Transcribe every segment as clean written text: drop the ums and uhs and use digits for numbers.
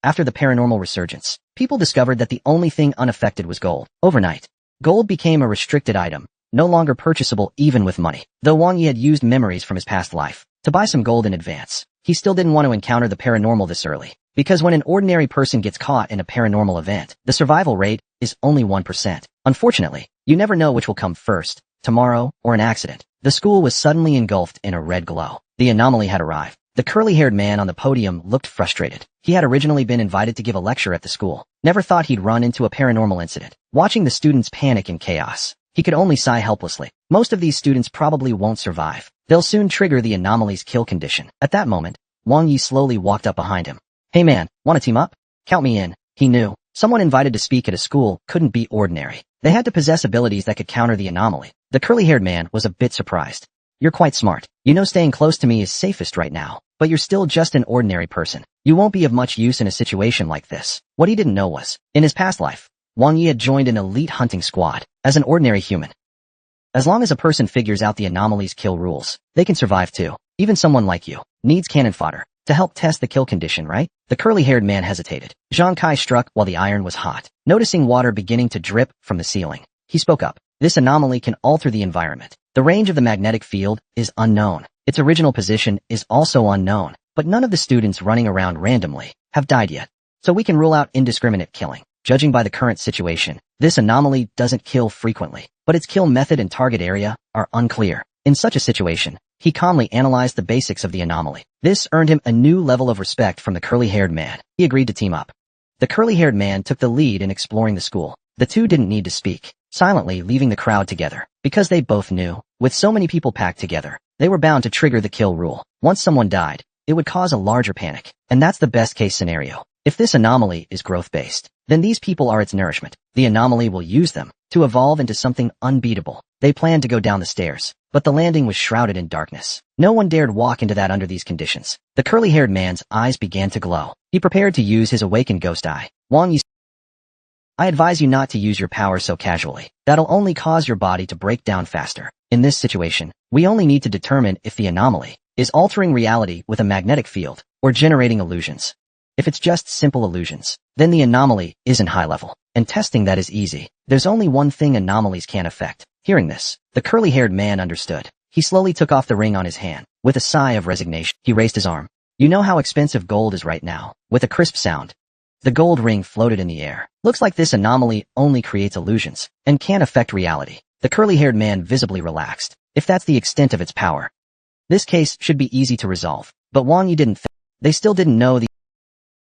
After the paranormal resurgence, people discovered that the only thing unaffected was gold. Overnight, gold became a restricted item, no longer purchasable even with money. Though Wang Yi had used memories from his past life to buy some gold in advance, he still didn't want to encounter the paranormal this early. Because when an ordinary person gets caught in a paranormal event, the survival rate is only 1%. Unfortunately, you never know which will come first, tomorrow or an accident. The school was suddenly engulfed in a red glow. The anomaly had arrived. The curly-haired man on the podium looked frustrated. He had originally been invited to give a lecture at the school. Never thought he'd run into a paranormal incident. Watching the students panic and chaos, he could only sigh helplessly. Most of these students probably won't survive. They'll soon trigger the anomaly's kill condition. At that moment, Wang Yi slowly walked up behind him. Hey man, wanna team up? Count me in. He knew. Someone invited to speak at a school couldn't be ordinary. They had to possess abilities that could counter the anomaly. The curly-haired man was a bit surprised. You're quite smart. You know staying close to me is safest right now, but you're still just an ordinary person. You won't be of much use in a situation like this. What he didn't know was, in his past life, Wang Yi had joined an elite hunting squad as an ordinary human. As long as a person figures out the anomaly's kill rules, they can survive too. Even someone like you needs cannon fodder to help test the kill condition, right? The curly-haired man hesitated. Zhang Kai struck while the iron was hot. Noticing water beginning to drip from the ceiling, he spoke up. This anomaly can alter the environment. The range of the magnetic field is unknown. Its original position is also unknown, but none of the students running around randomly have died yet. So we can rule out indiscriminate killing. Judging by the current situation, this anomaly doesn't kill frequently, but its kill method and target area are unclear. In such a situation, he calmly analyzed the basics of the anomaly. This earned him a new level of respect from the curly-haired man. He agreed to team up. The curly-haired man took the lead in exploring the school. The two didn't need to speak, silently leaving the crowd together, because they both knew, with so many people packed together, they were bound to trigger the kill rule. Once someone died, it would cause a larger panic, and that's the best-case scenario. If this anomaly is growth-based, then these people are its nourishment. The anomaly will use them to evolve into something unbeatable. They planned to go down the stairs, but the landing was shrouded in darkness. No one dared walk into that under these conditions. The curly-haired man's eyes began to glow. He prepared to use his awakened ghost eye. Wang Yi, I advise you not to use your power so casually. That'll only cause your body to break down faster. In this situation, we only need to determine if the anomaly is altering reality with a magnetic field or generating illusions. If it's just simple illusions, then the anomaly isn't high level, and testing that is easy. There's only one thing anomalies can't affect. Hearing this, the curly-haired man understood. He slowly took off the ring on his hand. With a sigh of resignation, he raised his arm. You know how expensive gold is right now. With a crisp sound, the gold ring floated in the air. Looks like this anomaly only creates illusions and can't affect reality. The curly-haired man visibly relaxed. If that's the extent of its power, this case should be easy to resolve. But Wang Yi didn't think. They still didn't know the...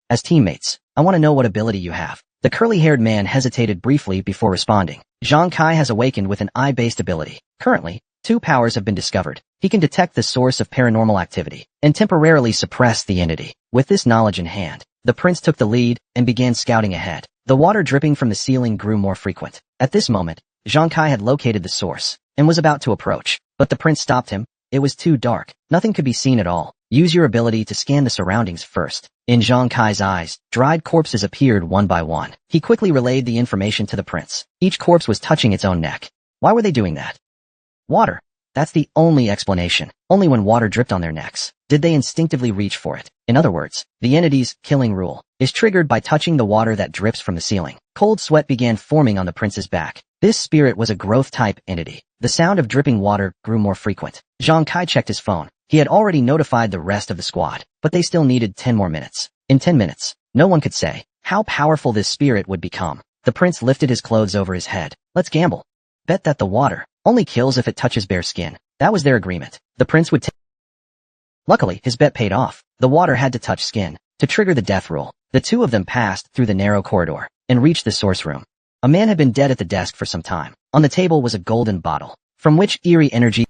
As teammates, I want to know what ability you have. The curly-haired man hesitated briefly before responding. Zhang Kai has awakened with an eye-based ability. Currently, 2 powers have been discovered. He can detect the source of paranormal activity and temporarily suppress the entity. With this knowledge in hand, the prince took the lead and began scouting ahead. The water dripping from the ceiling grew more frequent. At this moment, Zhang Kai had located the source and was about to approach, but the prince stopped him. It was too dark. Nothing could be seen at all. Use your ability to scan the surroundings first. In Zhang Kai's eyes, dried corpses appeared one by one. He quickly relayed the information to the prince. Each corpse was touching its own neck. Why were they doing that? Water. That's the only explanation. Only when water dripped on their necks did they instinctively reach for it. In other words, the entity's killing rule is triggered by touching the water that drips from the ceiling. Cold sweat began forming on the prince's back. This spirit was a growth-type entity. The sound of dripping water grew more frequent. Zhang Kai checked his phone. He had already notified the rest of the squad, but they still needed 10 more minutes. In 10 minutes, no one could say how powerful this spirit would become. The prince lifted his clothes over his head. Let's gamble. Bet that the water only kills if it touches bare skin. That was their agreement. The prince would take. Luckily, his bet paid off. The water had to touch skin to trigger the death rule. The two of them passed through the narrow corridor and reached the source room. A man had been dead at the desk for some time. On the table was a golden bottle, from which eerie energy.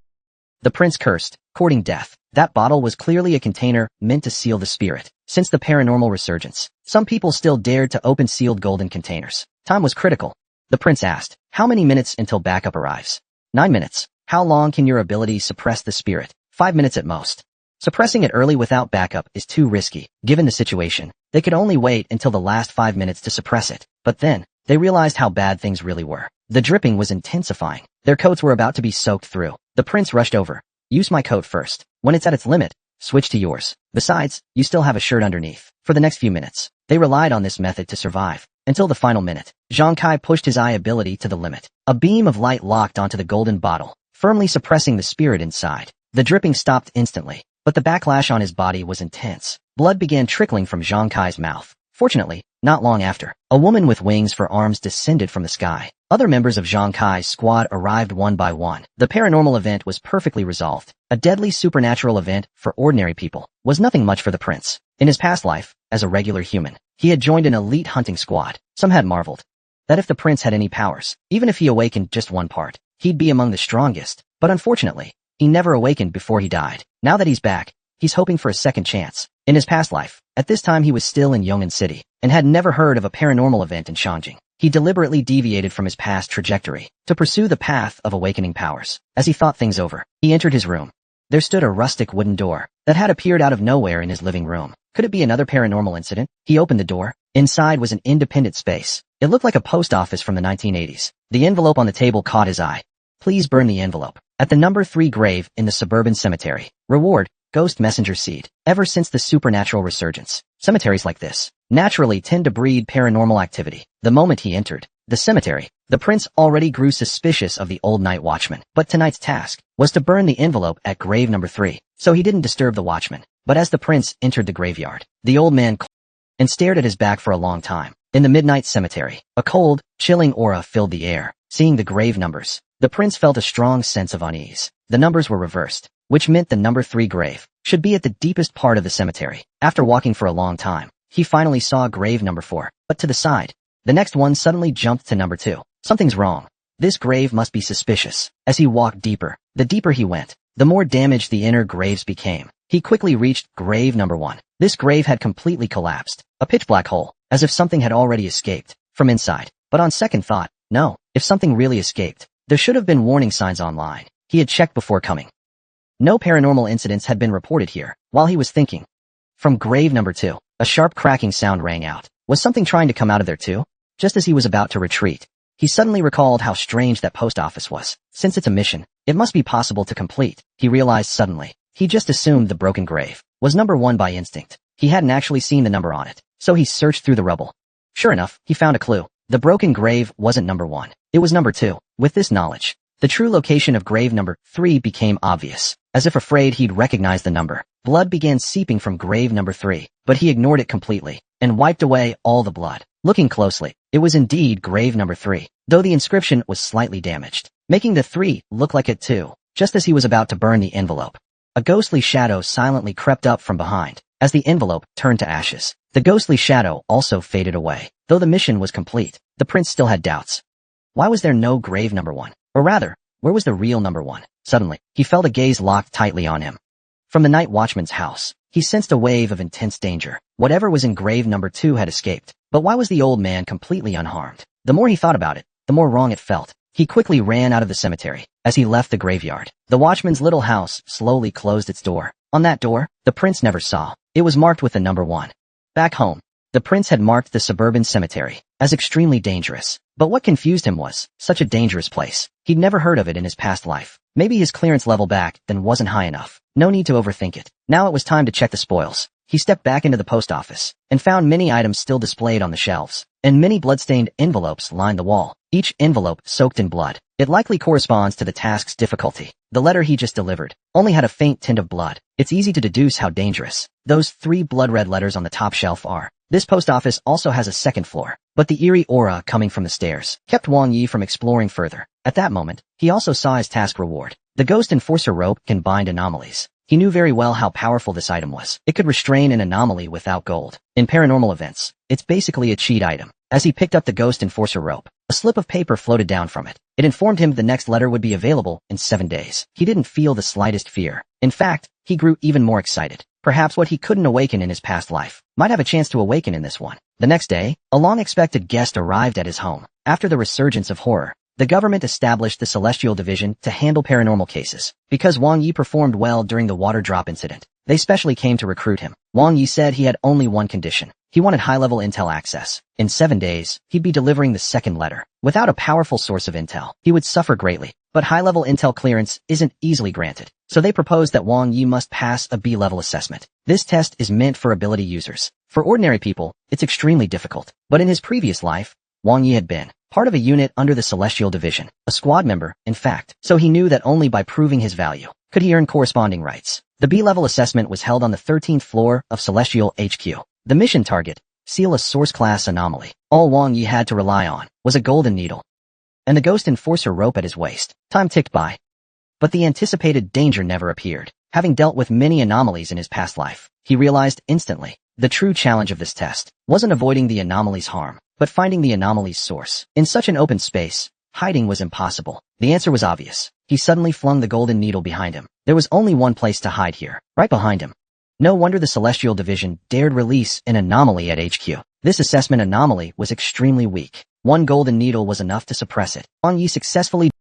The prince cursed, courting death. That bottle was clearly a container meant to seal the spirit. Since the paranormal resurgence, some people still dared to open sealed golden containers. Time was critical. The prince asked, how many minutes until backup arrives? 9 minutes. How long can your ability suppress the spirit? 5 minutes at most. Suppressing it early without backup is too risky. Given the situation, they could only wait until the last 5 minutes to suppress it. But then, they realized how bad things really were. The dripping was intensifying. Their coats were about to be soaked through. The prince rushed over. Use my coat first. When it's at its limit, switch to yours. Besides, you still have a shirt underneath. For the next few minutes, they relied on this method to survive. Until the final minute, Zhang Kai pushed his eye ability to the limit. A beam of light locked onto the golden bottle, firmly suppressing the spirit inside. The dripping stopped instantly, but the backlash on his body was intense. Blood began trickling from Zhang Kai's mouth. Fortunately, not long after, a woman with wings for arms descended from the sky. Other members of Zhang Kai's squad arrived one by one. The paranormal event was perfectly resolved. A deadly supernatural event for ordinary people was nothing much for the prince. In his past life, as a regular human, he had joined an elite hunting squad. Some had marveled that if the prince had any powers, even if he awakened just one part, he'd be among the strongest. But unfortunately, he never awakened before he died. Now that he's back, he's hoping for a second chance. In his past life, at this time he was still in Yong'an City, and had never heard of a paranormal event in Shangjing. He deliberately deviated from his past trajectory to pursue the path of awakening powers. As he thought things over, he entered his room. There stood a rustic wooden door that had appeared out of nowhere in his living room. Could it be another paranormal incident? He opened the door. Inside was an independent space. It looked like a post office from the 1980s. The envelope on the table caught his eye. Please burn the envelope. At the number 3 grave in the suburban cemetery. Reward, ghost messenger seed. Ever since the supernatural resurgence, cemeteries like this naturally tend to breed paranormal activity. The moment he entered the cemetery, the prince already grew suspicious of the old night watchman. But tonight's task was to burn the envelope at grave number 3, so he didn't disturb the watchman. But as the prince entered the graveyard, the old man and stared at his back for a long time. In the midnight cemetery, a cold, chilling aura filled the air. Seeing the grave numbers, the prince felt a strong sense of unease. The numbers were reversed, which meant the number 3 grave should be at the deepest part of the cemetery. After walking for a long time, he finally saw grave number 4, but to the side, the next one suddenly jumped to number 2. Something's wrong. This grave must be suspicious. As he walked deeper, the deeper he went, the more damaged the inner graves became. He quickly reached grave number 1. This grave had completely collapsed, a pitch-black hole, as if something had already escaped from inside. But on second thought, no, if something really escaped, there should have been warning signs online. He had checked before coming. No paranormal incidents had been reported here. While he was thinking, from grave number 2, a sharp cracking sound rang out. Was something trying to come out of there too? Just as he was about to retreat, he suddenly recalled how strange that post office was. Since it's a mission, it must be possible to complete. He realized suddenly. He just assumed the broken grave was number 1 by instinct. He hadn't actually seen the number on it, so he searched through the rubble. Sure enough, he found a clue. The broken grave wasn't number 1. It was number 2. With this knowledge, the true location of grave number 3 became obvious. As if afraid he'd recognize the number, blood began seeping from grave number 3, but he ignored it completely and wiped away all the blood. Looking closely, it was indeed grave number 3, though the inscription was slightly damaged, making the 3 look like it too. Just as he was about to burn the envelope, a ghostly shadow silently crept up from behind. As the envelope turned to ashes, the ghostly shadow also faded away. Though the mission was complete, the prince still had doubts. Why was there no grave number 1? Or rather, where was the real number 1? Suddenly, he felt a gaze locked tightly on him. From the night watchman's house, he sensed a wave of intense danger. Whatever was in grave number 2 had escaped. But why was the old man completely unharmed? The more he thought about it, the more wrong it felt. He quickly ran out of the cemetery. As he left the graveyard, the watchman's little house slowly closed its door. On that door, the prince never saw. It was marked with the number 1. Back home, the prince had marked the suburban cemetery as extremely dangerous. But what confused him was such a dangerous place. He'd never heard of it in his past life. Maybe his clearance level back then wasn't high enough. No need to overthink it. Now it was time to check the spoils. He stepped back into the post office and found many items still displayed on the shelves, and many blood-stained envelopes lined the wall, each envelope soaked in blood. It likely corresponds to the task's difficulty. The letter he just delivered only had a faint tint of blood. It's easy to deduce how dangerous those 3 blood-red letters on the top shelf are. This post office also has a second floor, but the eerie aura coming from the stairs kept Wang Yi from exploring further. At that moment, he also saw his task reward. The ghost enforcer rope can bind anomalies. He knew very well how powerful this item was. It could restrain an anomaly without gold. In paranormal events, it's basically a cheat item. As he picked up the ghost enforcer rope, a slip of paper floated down from it. It informed him the next letter would be available in 7 days. He didn't feel the slightest fear. In fact, he grew even more excited. Perhaps what he couldn't awaken in his past life might have a chance to awaken in this one. The next day, a long-expected guest arrived at his home. After the resurgence of horror, the government established the Celestial Division to handle paranormal cases. Because Wang Yi performed well during the water drop incident, they specially came to recruit him. Wang Yi said he had only one condition. He wanted high-level intel access. In 7 days, he'd be delivering the second letter. Without a powerful source of intel, he would suffer greatly. But high-level intel clearance isn't easily granted. so they proposed that Wang Yi must pass a B-level assessment. This test is meant for ability users. For ordinary people, it's extremely difficult. But in his previous life, Wang Yi had been part of a unit under the Celestial Division, a squad member, in fact, so he knew that only by proving his value could he earn corresponding rights. The B-level assessment was held on the 13th floor of Celestial HQ. The mission target, seal a source-class anomaly. All Wang Yi had to rely on was a golden needle and the ghost enforcer rope at his waist. Time ticked by, but the anticipated danger never appeared. Having dealt with many anomalies in his past life, he realized instantly the true challenge of this test wasn't avoiding the anomaly's harm, but finding the anomaly's source. In such an open space, hiding was impossible. The answer was obvious. He suddenly flung the golden needle behind him. There was only one place to hide here, right behind him. No wonder the Celestial Division dared release an anomaly at HQ. This assessment anomaly was extremely weak. One golden needle was enough to suppress it. Wang Yi successfully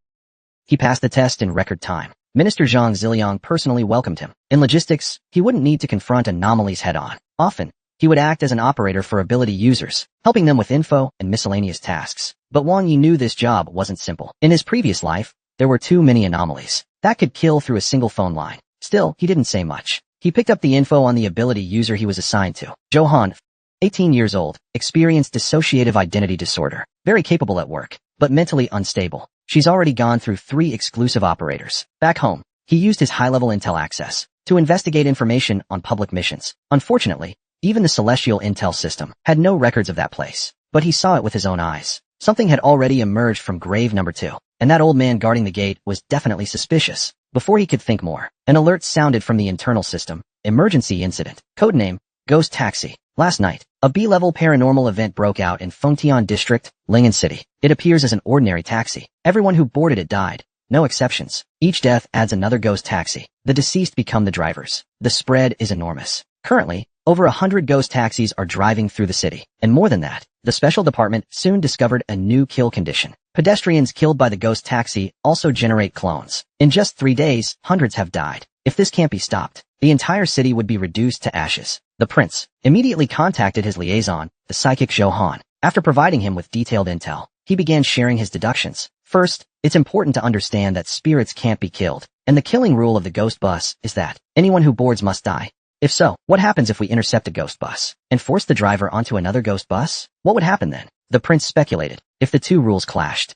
He passed the test in record time. Minister Zhang Ziliang personally welcomed him. In logistics, he wouldn't need to confront anomalies head-on. Often, he would act as an operator for ability users, helping them with info and miscellaneous tasks. But Wang Yi knew this job wasn't simple. In his previous life, there were too many anomalies that could kill through a single phone line. Still, he didn't say much. He picked up the info on the ability user he was assigned to. Johan, 18 years old, experienced dissociative identity disorder. Very capable at work, but mentally unstable. She's already gone through 3 exclusive operators. Back home, he used his high-level intel access to investigate information on public missions. Unfortunately, even the Celestial Intel system had no records of that place, but he saw it with his own eyes. Something had already emerged from grave number 2, and that old man guarding the gate was definitely suspicious. Before he could think more, an alert sounded from the internal system. Emergency incident. Codename, Ghost Taxi. Last night, a B-level paranormal event broke out in Fengtian District, Ling'an City. It appears as an ordinary taxi. Everyone who boarded it died. No exceptions. Each death adds another ghost taxi. The deceased become the drivers. The spread is enormous. Currently, over 100 ghost taxis are driving through the city. And more than that, the special department soon discovered a new kill condition. Pedestrians killed by the ghost taxi also generate clones. In just 3 days, hundreds have died. If this can't be stopped, the entire city would be reduced to ashes. The prince immediately contacted his liaison, the psychic Johan. After providing him with detailed intel, he began sharing his deductions. First, it's important to understand that spirits can't be killed, and the killing rule of the ghost bus is that anyone who boards must die. If so, what happens if we intercept a ghost bus and force the driver onto another ghost bus? What would happen then? The prince speculated. If the 2 rules clashed,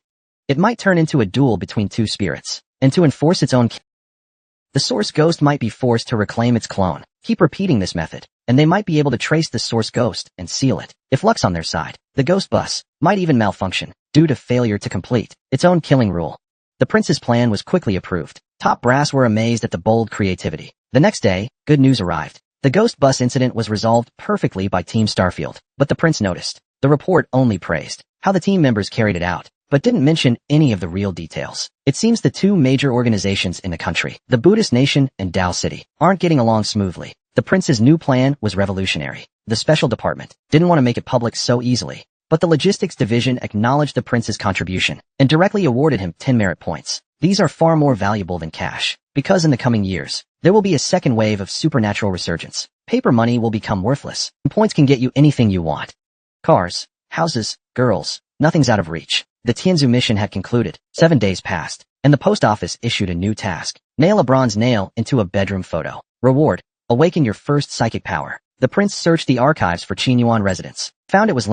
it might turn into a duel between 2 spirits, and to enforce its own the source ghost might be forced to reclaim its clone. Keep repeating this method, and they might be able to trace the source ghost and seal it. If luck's on their side, the ghost bus might even malfunction due to failure to complete its own killing rule. The prince's plan was quickly approved. Top brass were amazed at the bold creativity. The next day, good news arrived. The ghost bus incident was resolved perfectly by Team Starfield, but the prince noticed. The report only praised how the team members carried it out, but didn't mention any of the real details. It seems the 2 major organizations in the country, the Buddhist Nation and Tao City, aren't getting along smoothly. The prince's new plan was revolutionary. The special department didn't want to make it public so easily, but the logistics division acknowledged the prince's contribution and directly awarded him 10 merit points. These are far more valuable than cash, because in the coming years, there will be a second wave of supernatural resurgence. Paper money will become worthless, and points can get you anything you want. Cars, houses, girls, nothing's out of reach. The Tianzhu mission had concluded. 7 days passed, and the post office issued a new task. Nail a bronze nail into a bedroom photo. Reward, awaken your first psychic power. The prince searched the archives for Qinyuan residence. Found it was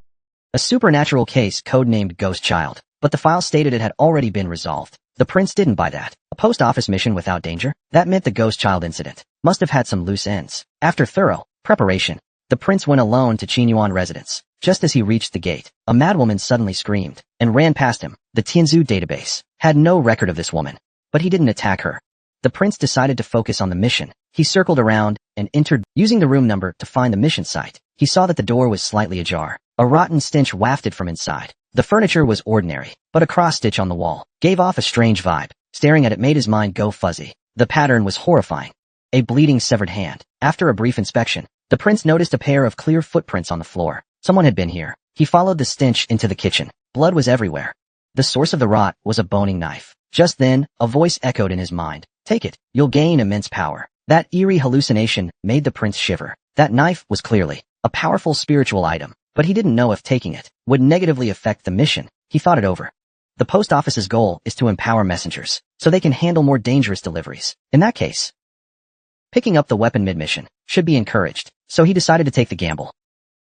a supernatural case codenamed Ghost Child, but the file stated it had already been resolved. The prince didn't buy that. A post office mission without danger? That meant the Ghost Child incident must have had some loose ends. After thorough preparation, the prince went alone to Qinyuan residence. Just as he reached the gate, a madwoman suddenly screamed and ran past him. The Tianzhu database had no record of this woman, but he didn't attack her. The prince decided to focus on the mission. He circled around and entered, using the room number to find the mission site. He saw that the door was slightly ajar. A rotten stench wafted from inside. The furniture was ordinary, but a cross-stitch on the wall gave off a strange vibe. Staring at it made his mind go fuzzy. The pattern was horrifying. A bleeding severed hand. After a brief inspection, the prince noticed a pair of clear footprints on the floor. Someone had been here. He followed the stench into the kitchen. Blood was everywhere. The source of the rot was a boning knife. Just then, a voice echoed in his mind. Take it. You'll gain immense power. That eerie hallucination made the prince shiver. That knife was clearly a powerful spiritual item, but he didn't know if taking it would negatively affect the mission. He thought it over. The post office's goal is to empower messengers, so they can handle more dangerous deliveries. In that case, picking up the weapon mid-mission should be encouraged, so he decided to take the gamble.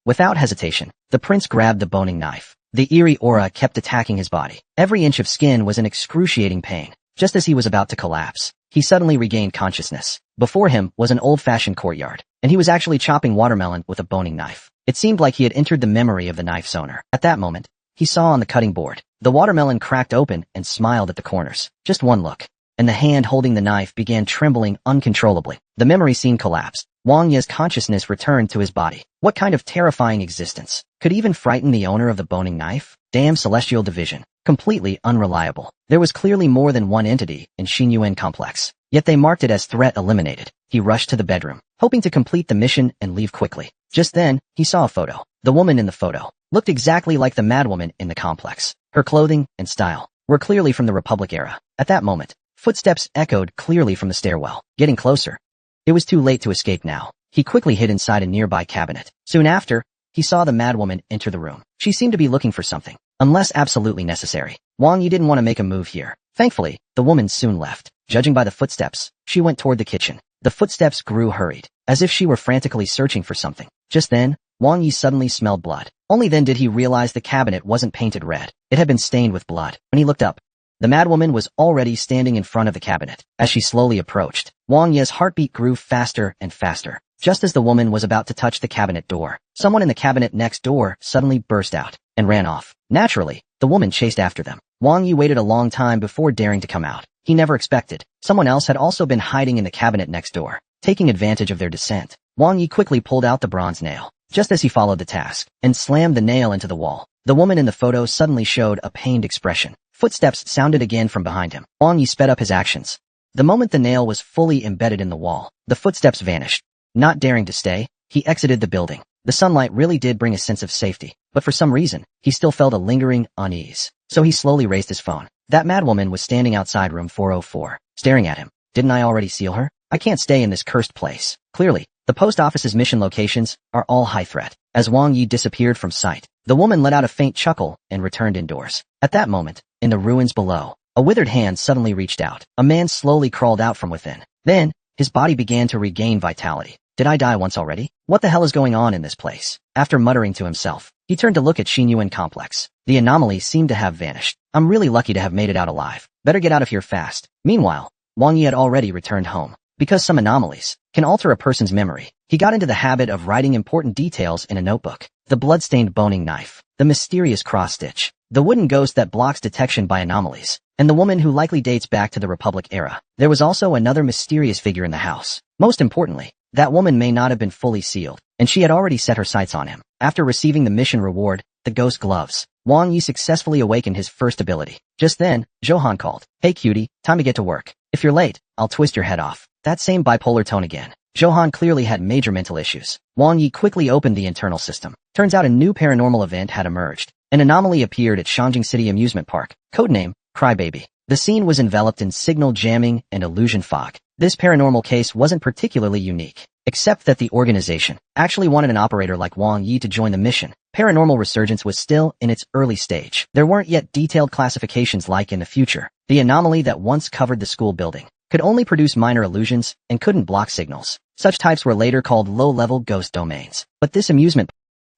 Without hesitation, the prince grabbed the boning knife. The eerie aura kept attacking his body. Every inch of skin was in excruciating pain. Just as he was about to collapse, he suddenly regained consciousness. Before him was an old-fashioned courtyard, and he was actually chopping watermelon with a boning knife. It seemed like he had entered the memory of the knife's owner. At that moment, he saw on the cutting board, the watermelon cracked open and smiled at the corners. Just one look, and the hand holding the knife began trembling uncontrollably. The memory scene collapsed. Wang Ye's consciousness returned to his body. What kind of terrifying existence could even frighten the owner of the boning knife? Damn celestial division. Completely unreliable. There was clearly more than one entity in Xinyuan complex, yet they marked it as threat eliminated. He rushed to the bedroom, hoping to complete the mission and leave quickly. Just then, he saw a photo. The woman in the photo looked exactly like the madwoman in the complex. Her clothing and style were clearly from the Republic era. At that moment, footsteps echoed clearly from the stairwell, getting closer. It was too late to escape now. He quickly hid inside a nearby cabinet. Soon after, he saw the madwoman enter the room. She seemed to be looking for something, unless absolutely necessary. Wang Yi didn't want to make a move here. Thankfully, the woman soon left. Judging by the footsteps, she went toward the kitchen. The footsteps grew hurried, as if she were frantically searching for something. Just then, Wang Yi suddenly smelled blood. Only then did he realize the cabinet wasn't painted red. It had been stained with blood. When he looked up, the madwoman was already standing in front of the cabinet. As she slowly approached, Wang Yi's heartbeat grew faster and faster. Just as the woman was about to touch the cabinet door, someone in the cabinet next door suddenly burst out and ran off. Naturally, the woman chased after them. Wang Yi waited a long time before daring to come out. He never expected someone else had also been hiding in the cabinet next door. Taking advantage of their descent, Wang Yi quickly pulled out the bronze nail, just as he followed the task, and slammed the nail into the wall. The woman in the photo suddenly showed a pained expression. Footsteps sounded again from behind him. Wang Yi sped up his actions. The moment the nail was fully embedded in the wall, the footsteps vanished. Not daring to stay, he exited the building. The sunlight really did bring a sense of safety, but for some reason, he still felt a lingering unease. So he slowly raised his phone. That madwoman was standing outside room 404, staring at him. Didn't I already seal her? I can't stay in this cursed place. Clearly, the post office's mission locations are all high threat. As Wang Yi disappeared from sight, the woman let out a faint chuckle and returned indoors. At that moment, in the ruins below, a withered hand suddenly reached out. A man slowly crawled out from within. Then, his body began to regain vitality. Did I die once already? What the hell is going on in this place? After muttering to himself, he turned to look at Xinyuan complex. The anomaly seemed to have vanished. I'm really lucky to have made it out alive. Better get out of here fast. Meanwhile, Wang Yi had already returned home. Because some anomalies can alter a person's memory, he got into the habit of writing important details in a notebook. The blood-stained boning knife, the mysterious cross-stitch, the wooden ghost that blocks detection by anomalies, and the woman who likely dates back to the Republic era. There was also another mysterious figure in the house. Most importantly, that woman may not have been fully sealed, and she had already set her sights on him. After receiving the mission reward, the ghost gloves, Wang Yi successfully awakened his first ability. Just then, Johan called. Hey cutie, time to get to work. If you're late, I'll twist your head off. That same bipolar tone again. Johan clearly had major mental issues. Wang Yi quickly opened the internal system. Turns out a new paranormal event had emerged. An anomaly appeared at Shangjing City Amusement Park. Codename, Crybaby. The scene was enveloped in signal jamming and illusion fog. This paranormal case wasn't particularly unique, except that the organization actually wanted an operator like Wang Yi to join the mission. Paranormal resurgence was still in its early stage. There weren't yet detailed classifications like in the future. The anomaly that once covered the school building could only produce minor illusions and couldn't block signals. Such types were later called low-level ghost domains. But this amusement,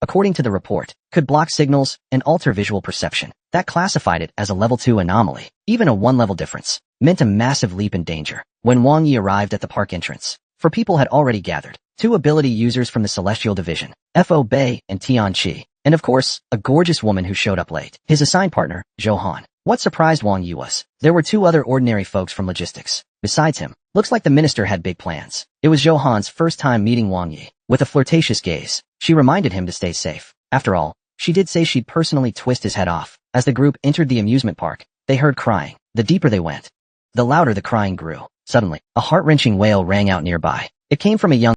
according to the report, could block signals and alter visual perception. That classified it as a level 2 anomaly. Even a 1-level difference meant a massive leap in danger. When Wang Yi arrived at the park entrance, four people had already gathered. 2 ability users from the Celestial Division, Fo Bei and Tian Qi, and of course, a gorgeous woman who showed up late. His assigned partner, Johan. What surprised Wang Yi was, there were 2 other ordinary folks from logistics. Besides him, looks like the minister had big plans. It was Johan's first time meeting Wang Yi. With a flirtatious gaze, she reminded him to stay safe. After all, she did say she'd personally twist his head off. As the group entered the amusement park, they heard crying. The deeper they went, the louder the crying grew. Suddenly, a heart-wrenching wail rang out nearby. It came from a young.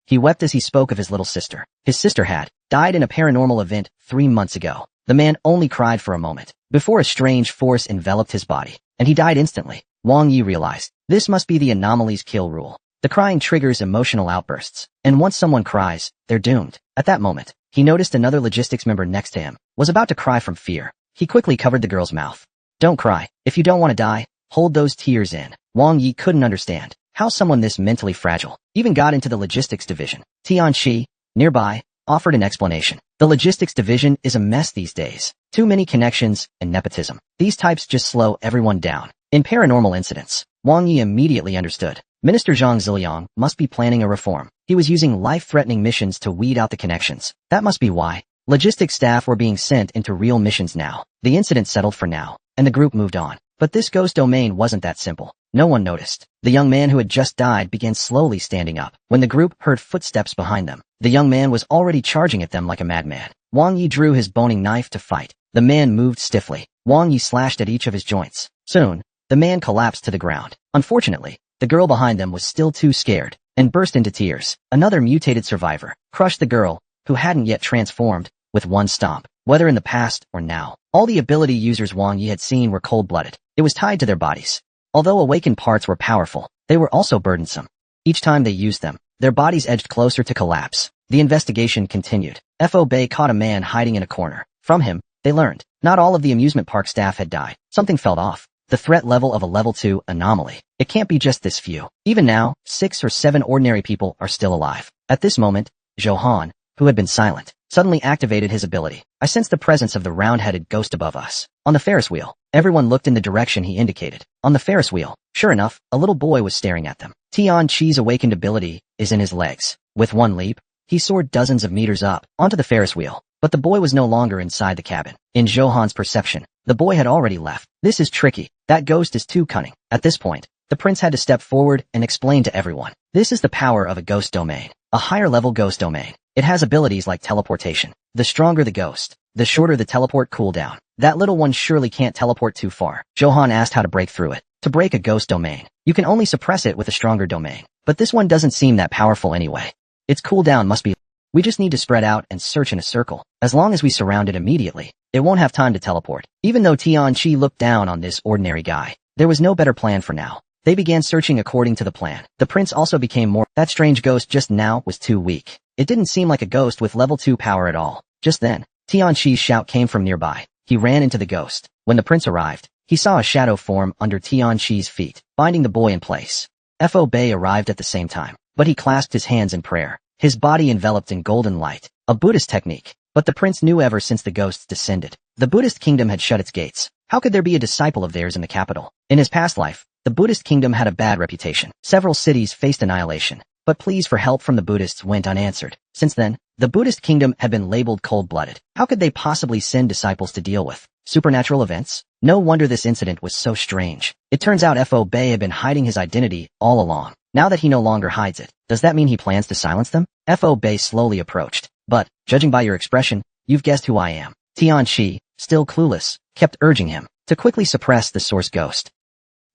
He wept as he spoke of his little sister. His sister had died in a paranormal event 3 months ago. The man only cried for a moment, before a strange force enveloped his body, and he died instantly. Wang Yi realized, this must be the anomaly's kill rule. The crying triggers emotional outbursts, and once someone cries, they're doomed. At that moment, he noticed another logistics member next to him was about to cry from fear. He quickly covered the girl's mouth. Don't cry. If you don't want to die, hold those tears in. Wang Yi couldn't understand how someone this mentally fragile even got into the logistics division. Tianqi, nearby, offered an explanation. The logistics division is a mess these days. Too many connections and nepotism. These types just slow everyone down. In paranormal incidents, Wang Yi immediately understood. Minister Zhang Ziliang must be planning a reform. He was using life-threatening missions to weed out the connections. That must be why. Logistics staff were being sent into real missions now. The incident settled for now, and the group moved on. But this ghost domain wasn't that simple. No one noticed. The young man who had just died began slowly standing up. When the group heard footsteps behind them, the young man was already charging at them like a madman. Wang Yi drew his boning knife to fight. The man moved stiffly. Wang Yi slashed at each of his joints. Soon, the man collapsed to the ground. Unfortunately, the girl behind them was still too scared and burst into tears. Another mutated survivor crushed the girl, who hadn't yet transformed, with one stomp. Whether in the past or now, all the ability users Wang Yi had seen were cold-blooded. It was tied to their bodies. Although awakened parts were powerful, they were also burdensome. Each time they used them, their bodies edged closer to collapse. The investigation continued. Fo Bei caught a man hiding in a corner. From him, they learned not all of the amusement park staff had died. Something felt off. The threat level of a level 2 anomaly. It can't be just this few. Even now, 6 or 7 ordinary people are still alive. At this moment, Johan, who had been silent, suddenly activated his ability. I sensed the presence of the round-headed ghost above us. On the Ferris wheel, everyone looked in the direction he indicated. On the Ferris wheel, sure enough, a little boy was staring at them. Tianqi's awakened ability is in his legs. With one leap, he soared dozens of meters up onto the Ferris wheel. But the boy was no longer inside the cabin. In Johan's perception, the boy had already left. This is tricky. That ghost is too cunning. At this point, the prince had to step forward and explain to everyone. This is the power of a ghost domain. A higher-level ghost domain. It has abilities like teleportation. The stronger the ghost, the shorter the teleport cooldown. That little one surely can't teleport too far. Johan asked how to break through it. To break a ghost domain, you can only suppress it with a stronger domain. But this one doesn't seem that powerful anyway. Its cooldown must be... We just need to spread out and search in a circle. As long as we surround it immediately, it won't have time to teleport. Even though Tianqi looked down on this ordinary guy, there was no better plan for now. They began searching according to the plan. The prince also became more... That strange ghost just now was too weak. It didn't seem like a ghost with level 2 power at all. Just then, Tianqi's shout came from nearby. He ran into the ghost. When the prince arrived, he saw a shadow form under Tianqi's feet, binding the boy in place. Fo Bei arrived at the same time, but he clasped his hands in prayer. His body enveloped in golden light, a Buddhist technique. But the prince knew ever since the ghosts descended, the Buddhist kingdom had shut its gates. How could there be a disciple of theirs in the capital? In his past life, the Buddhist kingdom had a bad reputation. Several cities faced annihilation, but pleas for help from the Buddhists went unanswered. Since then, the Buddhist kingdom had been labeled cold-blooded. How could they possibly send disciples to deal with supernatural events? No wonder this incident was so strange. It turns out Fo Bei had been hiding his identity all along. Now that he no longer hides it, does that mean he plans to silence them? Fo Bei slowly approached. But, judging by your expression, you've guessed who I am. Tianqi, still clueless, kept urging him to quickly suppress the source ghost.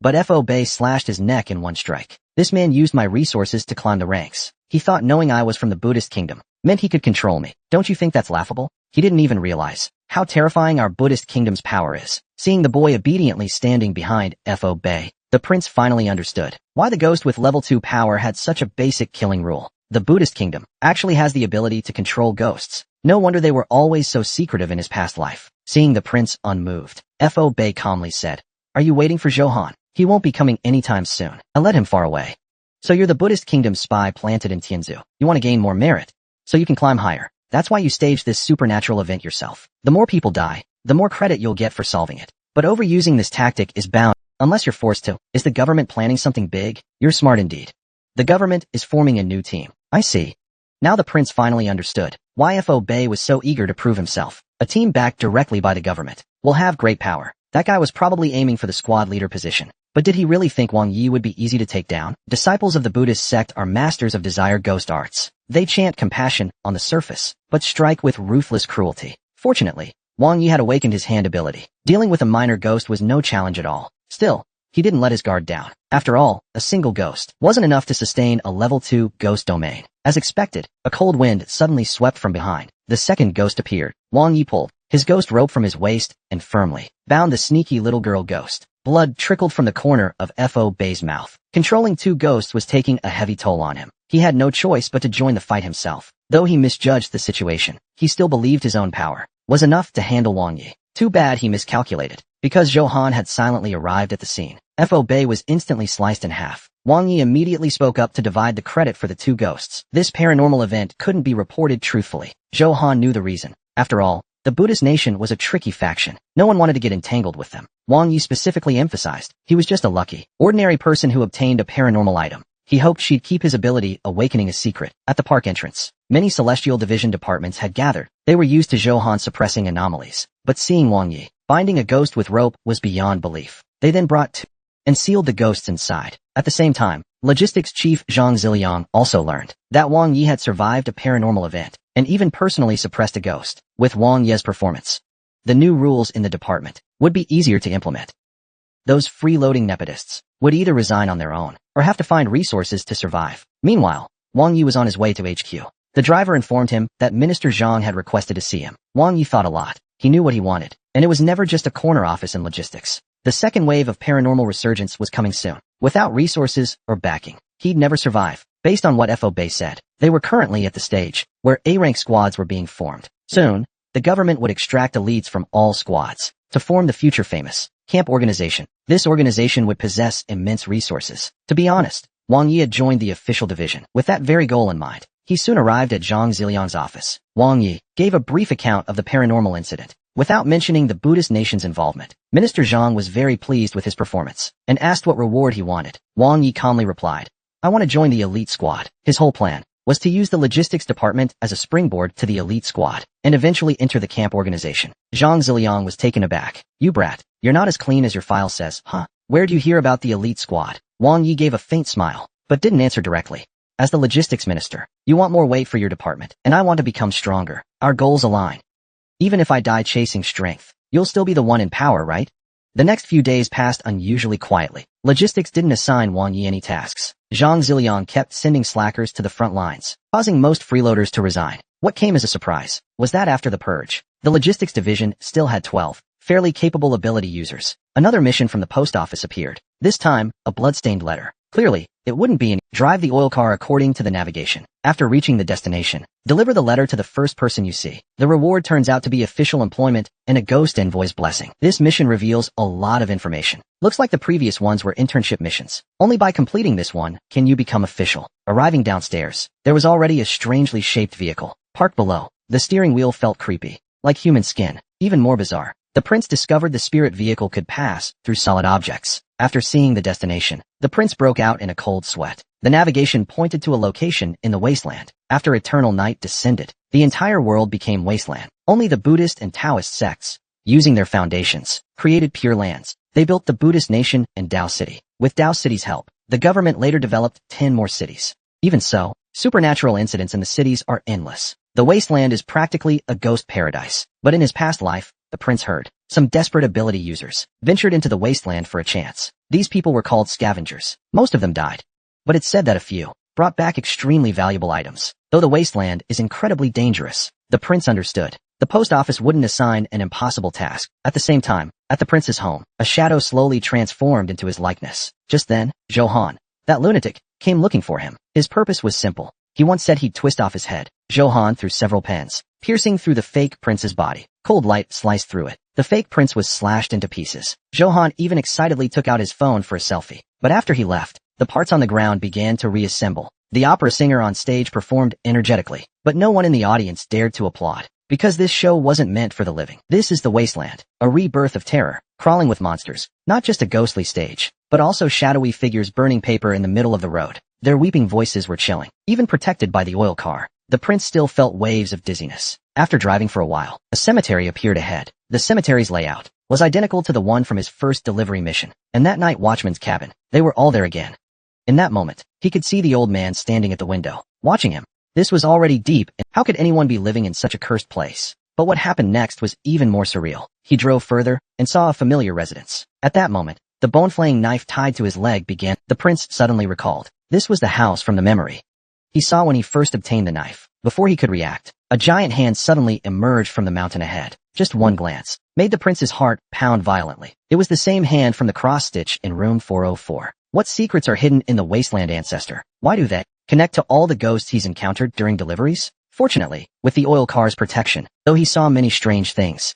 But Fo Bei slashed his neck in one strike. This man used my resources to climb the ranks. He thought knowing I was from the Buddhist kingdom meant he could control me. Don't you think that's laughable? He didn't even realize how terrifying our Buddhist kingdom's power is. Seeing the boy obediently standing behind Fo Bei, the prince finally understood why the ghost with level 2 power had such a basic killing rule. The Buddhist kingdom actually has the ability to control ghosts. No wonder they were always so secretive in his past life. Seeing the prince unmoved, Fo Bei calmly said, "Are you waiting for Johan? He won't be coming anytime soon. I led him far away." So you're the Buddhist kingdom's spy planted in Tianzu. You want to gain more merit, so you can climb higher. That's why you staged this supernatural event yourself. The more people die, the more credit you'll get for solving it. But overusing this tactic is bound, unless you're forced to. Is the government planning something big? You're smart indeed. The government is forming a new team. I see. Now the prince finally understood why Fo Bei was so eager to prove himself. A team backed directly by the government will have great power. That guy was probably aiming for the squad leader position. But did he really think Wang Yi would be easy to take down? Disciples of the Buddhist sect are masters of desire ghost arts. They chant compassion on the surface, but strike with ruthless cruelty. Fortunately, Wang Yi had awakened his hand ability. Dealing with a minor ghost was no challenge at all. Still, he didn't let his guard down. After all, a single ghost wasn't enough to sustain a level 2 ghost domain. As expected, a cold wind suddenly swept from behind. The second ghost appeared. Wang Yi pulled his ghost rope from his waist and firmly bound the sneaky little girl ghost. Blood trickled from the corner of Fo Bei's mouth. Controlling 2 ghosts was taking a heavy toll on him. He had no choice but to join the fight himself. Though he misjudged the situation, he still believed his own power was enough to handle Wang Yi. Too bad he miscalculated. Because Johan had silently arrived at the scene, Fo Bei was instantly sliced in half. Wang Yi immediately spoke up to divide the credit for the two ghosts. This paranormal event couldn't be reported truthfully. Johan knew the reason. After all, the Buddhist nation was a tricky faction. No one wanted to get entangled with them. Wang Yi specifically emphasized he was just a lucky, ordinary person who obtained a paranormal item. He hoped she'd keep his ability awakening a secret. At the park entrance, many Celestial Division departments had gathered. They were used to Johan suppressing anomalies. But seeing Wang Yi binding a ghost with rope was beyond belief. They then brought two and sealed the ghosts inside. At the same time, Logistics Chief Zhang Ziliang also learned that Wang Yi had survived a paranormal event and even personally suppressed a ghost. With Wang Yi's performance, the new rules in the department would be easier to implement. Those freeloading nepotists would either resign on their own or have to find resources to survive. Meanwhile, Wang Yi was on his way to HQ. The driver informed him that Minister Zhang had requested to see him. Wang Yi thought a lot. He knew what he wanted, and it was never just a corner office in logistics. The second wave of paranormal resurgence was coming soon. Without resources or backing, he'd never survive. Based on what Fo Bei said, they were currently at the stage where A-rank squads were being formed. Soon, the government would extract elites from all squads to form the future famous camp organization. This organization would possess immense resources. To be honest, Wang Yi had joined the official division with that very goal in mind. He soon arrived at Zhang Ziliang's office. Wang Yi gave a brief account of the paranormal incident, without mentioning the Buddhist nation's involvement. Minister Zhang was very pleased with his performance and asked what reward he wanted. Wang Yi calmly replied, "I want to join the elite squad." His whole plan was to use the logistics department as a springboard to the elite squad and eventually enter the camp organization. Zhang Ziliang was taken aback. "You brat, you're not as clean as your file says, huh? Where'd you hear about the elite squad?" Wang Yi gave a faint smile, but didn't answer directly. "As the logistics minister, you want more weight for your department, and I want to become stronger. Our goals align. Even if I die chasing strength, you'll still be the one in power, right?" The next few days passed unusually quietly. Logistics didn't assign Wang Yi any tasks. Zhang Ziliang kept sending slackers to the front lines, causing most freeloaders to resign. What came as a surprise was that after the purge, the logistics division still had 12 fairly capable ability users. Another mission from the post office appeared. This time, a blood-stained letter. Clearly, it wouldn't be any. Drive the oil car according to the navigation. After reaching the destination, deliver the letter to the first person you see. The reward turns out to be official employment and a ghost envoy's blessing. This mission reveals a lot of information. Looks like the previous ones were internship missions. Only by completing this one can you become official. Arriving downstairs, there was already a strangely shaped vehicle parked below. The steering wheel felt creepy, like human skin. Even more bizarre, the prince discovered the spirit vehicle could pass through solid objects. After seeing the destination, the prince broke out in a cold sweat. The navigation pointed to a location in the wasteland. After eternal night descended, the entire world became wasteland. Only the Buddhist and Taoist sects, using their foundations, created pure lands. They built the Buddhist nation and Tao City. With Tao City's help, the government later developed 10 more cities. Even so, supernatural incidents in the cities are endless. The wasteland is practically a ghost paradise. But in his past life, the prince heard some desperate ability users ventured into the wasteland for a chance. These people were called scavengers. Most of them died, but it's said that a few brought back extremely valuable items. Though the wasteland is incredibly dangerous, the prince understood. The post office wouldn't assign an impossible task. At the same time, at the prince's home, a shadow slowly transformed into his likeness. Just then, Johan, that lunatic, came looking for him. His purpose was simple. He once said he'd twist off his head. Johan threw several pens, piercing through the fake prince's body. Cold light sliced through it. The fake prince was slashed into pieces. Johan even excitedly took out his phone for a selfie. But after he left, the parts on the ground began to reassemble. The opera singer on stage performed energetically, but no one in the audience dared to applaud, because this show wasn't meant for the living. This is the wasteland, a rebirth of terror, crawling with monsters. Not just a ghostly stage, but also shadowy figures burning paper in the middle of the road. Their weeping voices were chilling. Even protected by the oil car, the prince still felt waves of dizziness. After driving for a while, a cemetery appeared ahead. The cemetery's layout was identical to the one from his first delivery mission, and that night watchman's cabin. They were all there again. In that moment, he could see the old man standing at the window, watching him. This was already deep, and how could anyone be living in such a cursed place? But what happened next was even more surreal. He drove further and saw a familiar residence. At that moment, the bone-flaying knife tied to his leg began. The prince suddenly recalled. This was the house from the memory he saw when he first obtained the knife. Before he could react, a giant hand suddenly emerged from the mountain ahead. Just one glance made the prince's heart pound violently. It was the same hand from the cross-stitch in room 404. What secrets are hidden in the wasteland ancestor? Why do they connect to all the ghosts he's encountered during deliveries? Fortunately, with the oil car's protection, though he saw many strange things,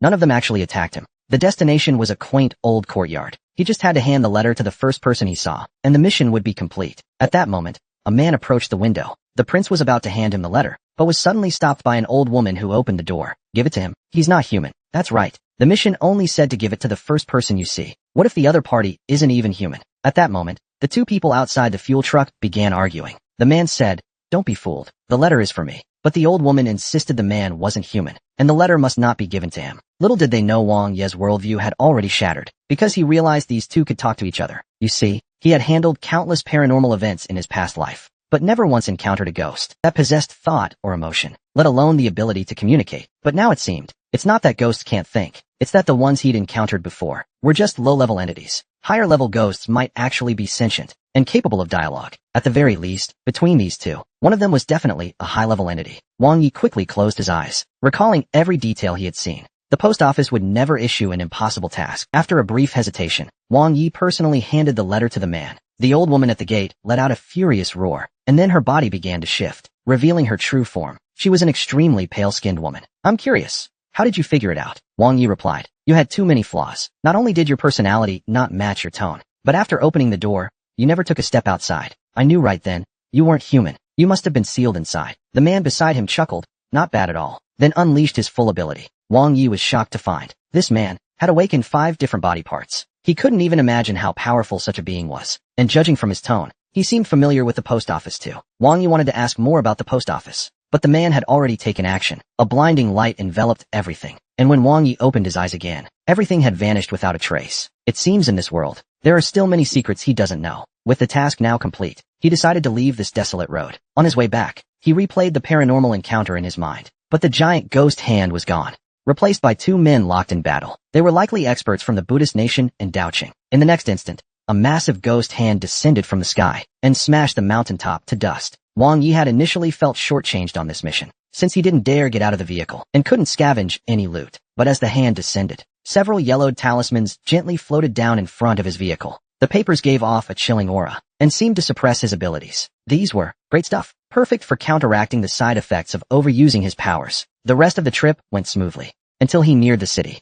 None of them actually attacked him. The destination was a quaint old courtyard. He just had to hand the letter to the first person he saw, and the mission would be complete. At that moment, a man approached the window. The prince was about to hand him the letter, but was suddenly stopped by an old woman who opened the door. Give it to him. He's not human. That's right. The mission only said to give it to the first person you see. What if the other party isn't even human? At that moment, the two people outside the fuel truck began arguing. The man said, "Don't be fooled. The letter is for me." But the old woman insisted the man wasn't human, and the letter must not be given to him. Little did they know Wang Ye's worldview had already shattered, because he realized these two could talk to each other. You see, he had handled countless paranormal events in his past life, but never once encountered a ghost that possessed thought or emotion, let alone the ability to communicate. But now it seemed, it's not that ghosts can't think, it's that the ones he'd encountered before were just low-level entities. Higher-level ghosts might actually be sentient and capable of dialogue. At the very least, between these two, one of them was definitely a high-level entity. Wang Yi quickly closed his eyes, recalling every detail he had seen. The post office would never issue an impossible task. After a brief hesitation, Wang Yi personally handed the letter to the man. The old woman at the gate let out a furious roar, and then her body began to shift, revealing her true form. She was an extremely pale-skinned woman. "I'm curious. How did you figure it out?" Wang Yi replied. "You had too many flaws. Not only did your personality not match your tone, but after opening the door, you never took a step outside. I knew right then, you weren't human. You must have been sealed inside." The man beside him chuckled, "Not bad at all," then unleashed his full ability. Wang Yi was shocked to find this man had awakened 5 different body parts. He couldn't even imagine how powerful such a being was, and judging from his tone, he seemed familiar with the post office too. Wang Yi wanted to ask more about the post office, but the man had already taken action. A blinding light enveloped everything, and when Wang Yi opened his eyes again, everything had vanished without a trace. It seems in this world, there are still many secrets he doesn't know. With the task now complete, he decided to leave this desolate road. On his way back, he replayed the paranormal encounter in his mind, but the giant ghost hand was gone, replaced by 2 men locked in battle. They were likely experts from the Buddhist nation and Daoqing. In the next instant, a massive ghost hand descended from the sky and smashed the mountaintop to dust. Wang Yi had initially felt shortchanged on this mission, since he didn't dare get out of the vehicle and couldn't scavenge any loot. But as the hand descended, several yellowed talismans gently floated down in front of his vehicle. The papers gave off a chilling aura and seemed to suppress his abilities. These were great stuff, perfect for counteracting the side effects of overusing his powers. The rest of the trip went smoothly until he neared the city.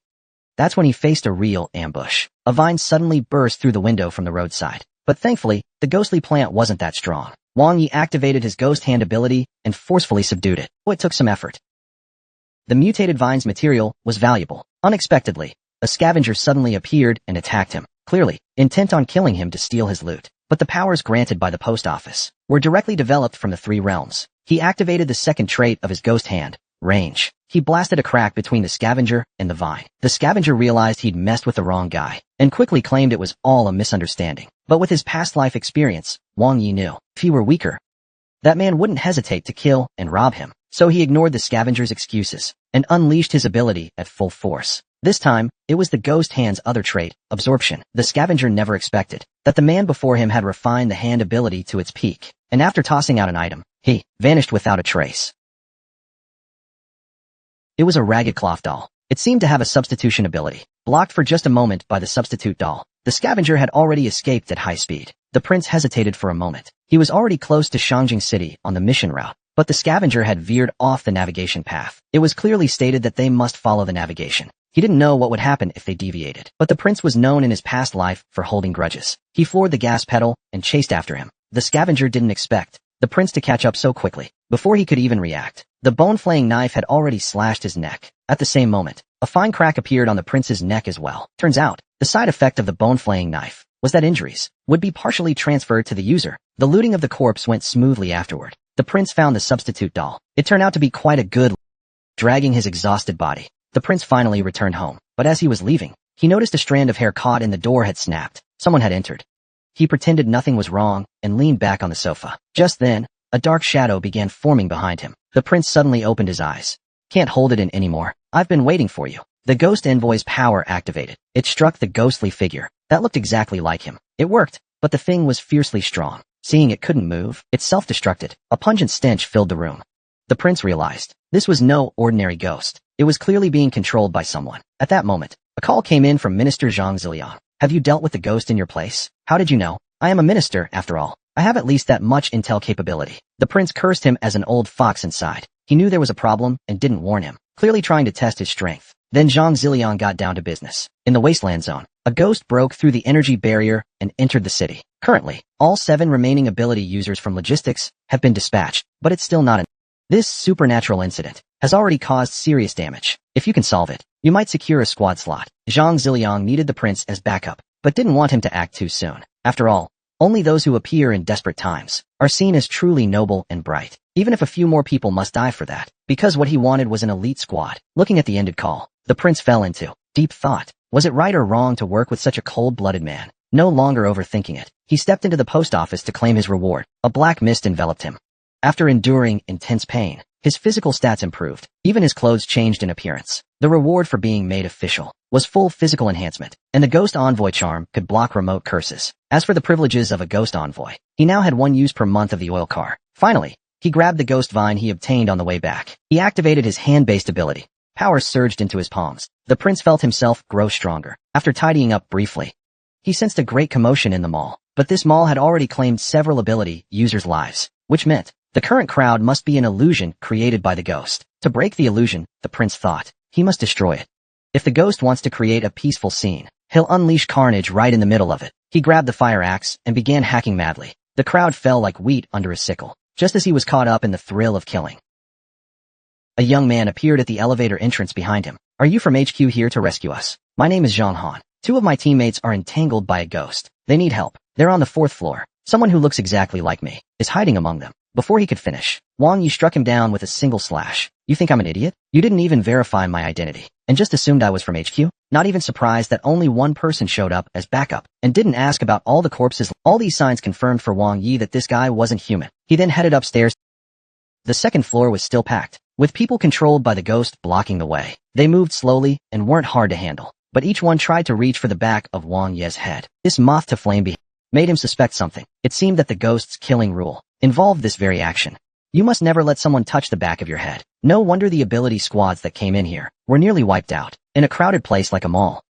That's when he faced a real ambush. A vine suddenly burst through the window from the roadside, but thankfully, the ghostly plant wasn't that strong. Wang Yi activated his ghost hand ability and forcefully subdued it. It took some effort. The mutated vine's material was valuable. Unexpectedly, a scavenger suddenly appeared and attacked him, clearly intent on killing him to steal his loot. But the powers granted by the post office were directly developed from the 3 realms. He activated the second trait of his ghost hand, range. He blasted a crack between the scavenger and the vine. The scavenger realized he'd messed with the wrong guy and quickly claimed it was all a misunderstanding. But with his past life experience, Wang Yi knew if he were weaker, that man wouldn't hesitate to kill and rob him. So he ignored the scavenger's excuses and unleashed his ability at full force. This time, it was the ghost hand's other trait, absorption. The scavenger never expected that the man before him had refined the hand ability to its peak, and after tossing out an item, he vanished without a trace. It was a ragged cloth doll. It seemed to have a substitution ability. Blocked for just a moment by the substitute doll, the scavenger had already escaped at high speed. The prince hesitated for a moment. He was already close to Shangjing City on the mission route, but the scavenger had veered off the navigation path. It was clearly stated that they must follow the navigation. He didn't know what would happen if they deviated, but the prince was known in his past life for holding grudges. He floored the gas pedal and chased after him. The scavenger didn't expect the prince to catch up so quickly. Before he could even react, the bone-flaying knife had already slashed his neck. At the same moment, a fine crack appeared on the prince's neck as well. Turns out, the side effect of the bone-flaying knife was that injuries would be partially transferred to the user. The looting of the corpse went smoothly afterward. The prince found the substitute doll. It turned out to be quite a good, dragging his exhausted body. The prince finally returned home, but as he was leaving, he noticed a strand of hair caught in the door had snapped. Someone had entered. He pretended nothing was wrong and leaned back on the sofa. Just then, a dark shadow began forming behind him. The prince suddenly opened his eyes. "Can't hold it in anymore. I've been waiting for you." The ghost envoy's power activated. It struck the ghostly figure that looked exactly like him. It worked, but the thing was fiercely strong. Seeing it couldn't move, it self-destructed. A pungent stench filled the room. The prince realized this was no ordinary ghost. It was clearly being controlled by someone. At that moment, a call came in from Minister Zhang Ziliang. "Have you dealt with the ghost in your place?" "How did you know?" "I am a minister, after all. I have at least that much intel capability." The prince cursed him as an old fox inside. He knew there was a problem and didn't warn him, clearly trying to test his strength. Then Zhang Ziliang got down to business. In the wasteland zone, a ghost broke through the energy barrier and entered the city. Currently, all 7 remaining ability users from logistics have been dispatched, but it's still not enough. This supernatural incident has already caused serious damage. If you can solve it, you might secure a squad slot. Zhang Ziliang needed the prince as backup, but didn't want him to act too soon. After all, only those who appear in desperate times are seen as truly noble and bright, even if a few more people must die for that, because what he wanted was an elite squad. Looking at the ended call, the prince fell into deep thought. Was it right or wrong to work with such a cold-blooded man? No longer overthinking it, he stepped into the post office to claim his reward. A black mist enveloped him. After enduring intense pain, his physical stats improved. Even his clothes changed in appearance. The reward for being made official was full physical enhancement, and the Ghost Envoy charm could block remote curses. As for the privileges of a Ghost Envoy, he now had 1 use per month of the oil car. Finally, he grabbed the Ghost Vine he obtained on the way back. He activated his hand-based ability. Power surged into his palms. The prince felt himself grow stronger. After tidying up briefly, he sensed a great commotion in the mall, but this mall had already claimed several ability users' lives, which meant the current crowd must be an illusion created by the ghost. To break the illusion, the prince thought, he must destroy it. If the ghost wants to create a peaceful scene, he'll unleash carnage right in the middle of it. He grabbed the fire axe and began hacking madly. The crowd fell like wheat under his sickle, just as he was caught up in the thrill of killing. A young man appeared at the elevator entrance behind him. Are you from HQ here to rescue us? My name is Zhang Han. 2 of my teammates are entangled by a ghost. They need help. They're on the 4th floor. Someone who looks exactly like me is hiding among them. Before he could finish, Wang Yi struck him down with a single slash. You think I'm an idiot? You didn't even verify my identity, and just assumed I was from HQ? Not even surprised that only 1 person showed up as backup, and didn't ask about all the corpses. All these signs confirmed for Wang Yi that this guy wasn't human. He then headed upstairs. The 2nd floor was still packed, with people controlled by the ghost blocking the way. They moved slowly and weren't hard to handle, but each one tried to reach for the back of Wang Yi's head. This moth to flame made him suspect something. It seemed that the ghost's killing rule involved this very action. You must never let someone touch the back of your head. No wonder the ability squads that came in here were nearly wiped out in a crowded place like a mall.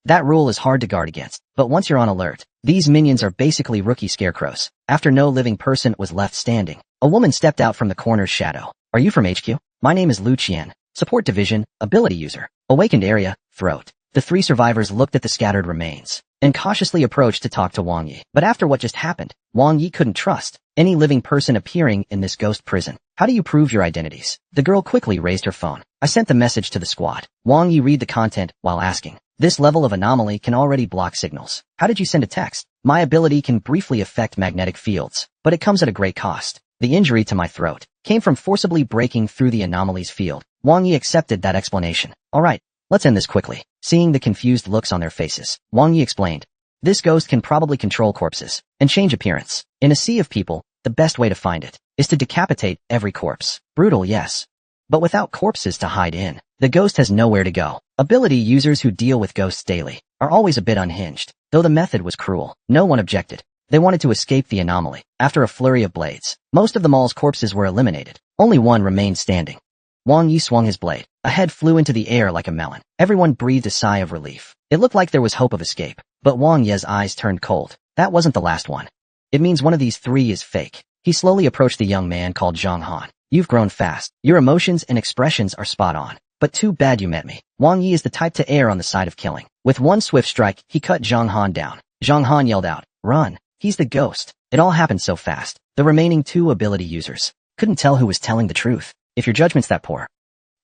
That rule is hard to guard against, but once you're on alert, these minions are basically rookie scarecrows. After no living person was left standing, a woman stepped out from the corner's shadow. Are you from HQ? My name is Lu Qian. Support Division, Ability User. Awakened Area, Throat. The 3 survivors looked at the scattered remains and cautiously approached to talk to Wang Yi. But after what just happened, Wang Yi couldn't trust any living person appearing in this ghost prison. How do you prove your identities? The girl quickly raised her phone. I sent the message to the squad. Wang Yi read the content while asking. This level of anomaly can already block signals. How did you send a text? My ability can briefly affect magnetic fields, but it comes at a great cost. The injury to my throat came from forcibly breaking through the anomaly's field. Wang Yi accepted that explanation. All right, let's end this quickly. Seeing the confused looks on their faces, Wang Yi explained. This ghost can probably control corpses and change appearance. In a sea of people, the best way to find it is to decapitate every corpse. Brutal, yes, but without corpses to hide in, the ghost has nowhere to go. Ability users who deal with ghosts daily are always a bit unhinged. Though the method was cruel, no one objected. They wanted to escape the anomaly. After a flurry of blades, most of the mall's corpses were eliminated. Only one remained standing. Wang Yi swung his blade. A head flew into the air like a melon. Everyone breathed a sigh of relief. It looked like there was hope of escape, but Wang Yi's eyes turned cold. That wasn't the last one. It means one of these 3 is fake. He slowly approached the young man called Zhang Han. You've grown fast. Your emotions and expressions are spot on. But too bad you met me. Wang Yi is the type to err on the side of killing. With one swift strike, he cut Zhang Han down. Zhang Han yelled out, "Run!" He's the ghost. It all happened so fast. The remaining 2 ability users couldn't tell who was telling the truth. If your judgment's that poor,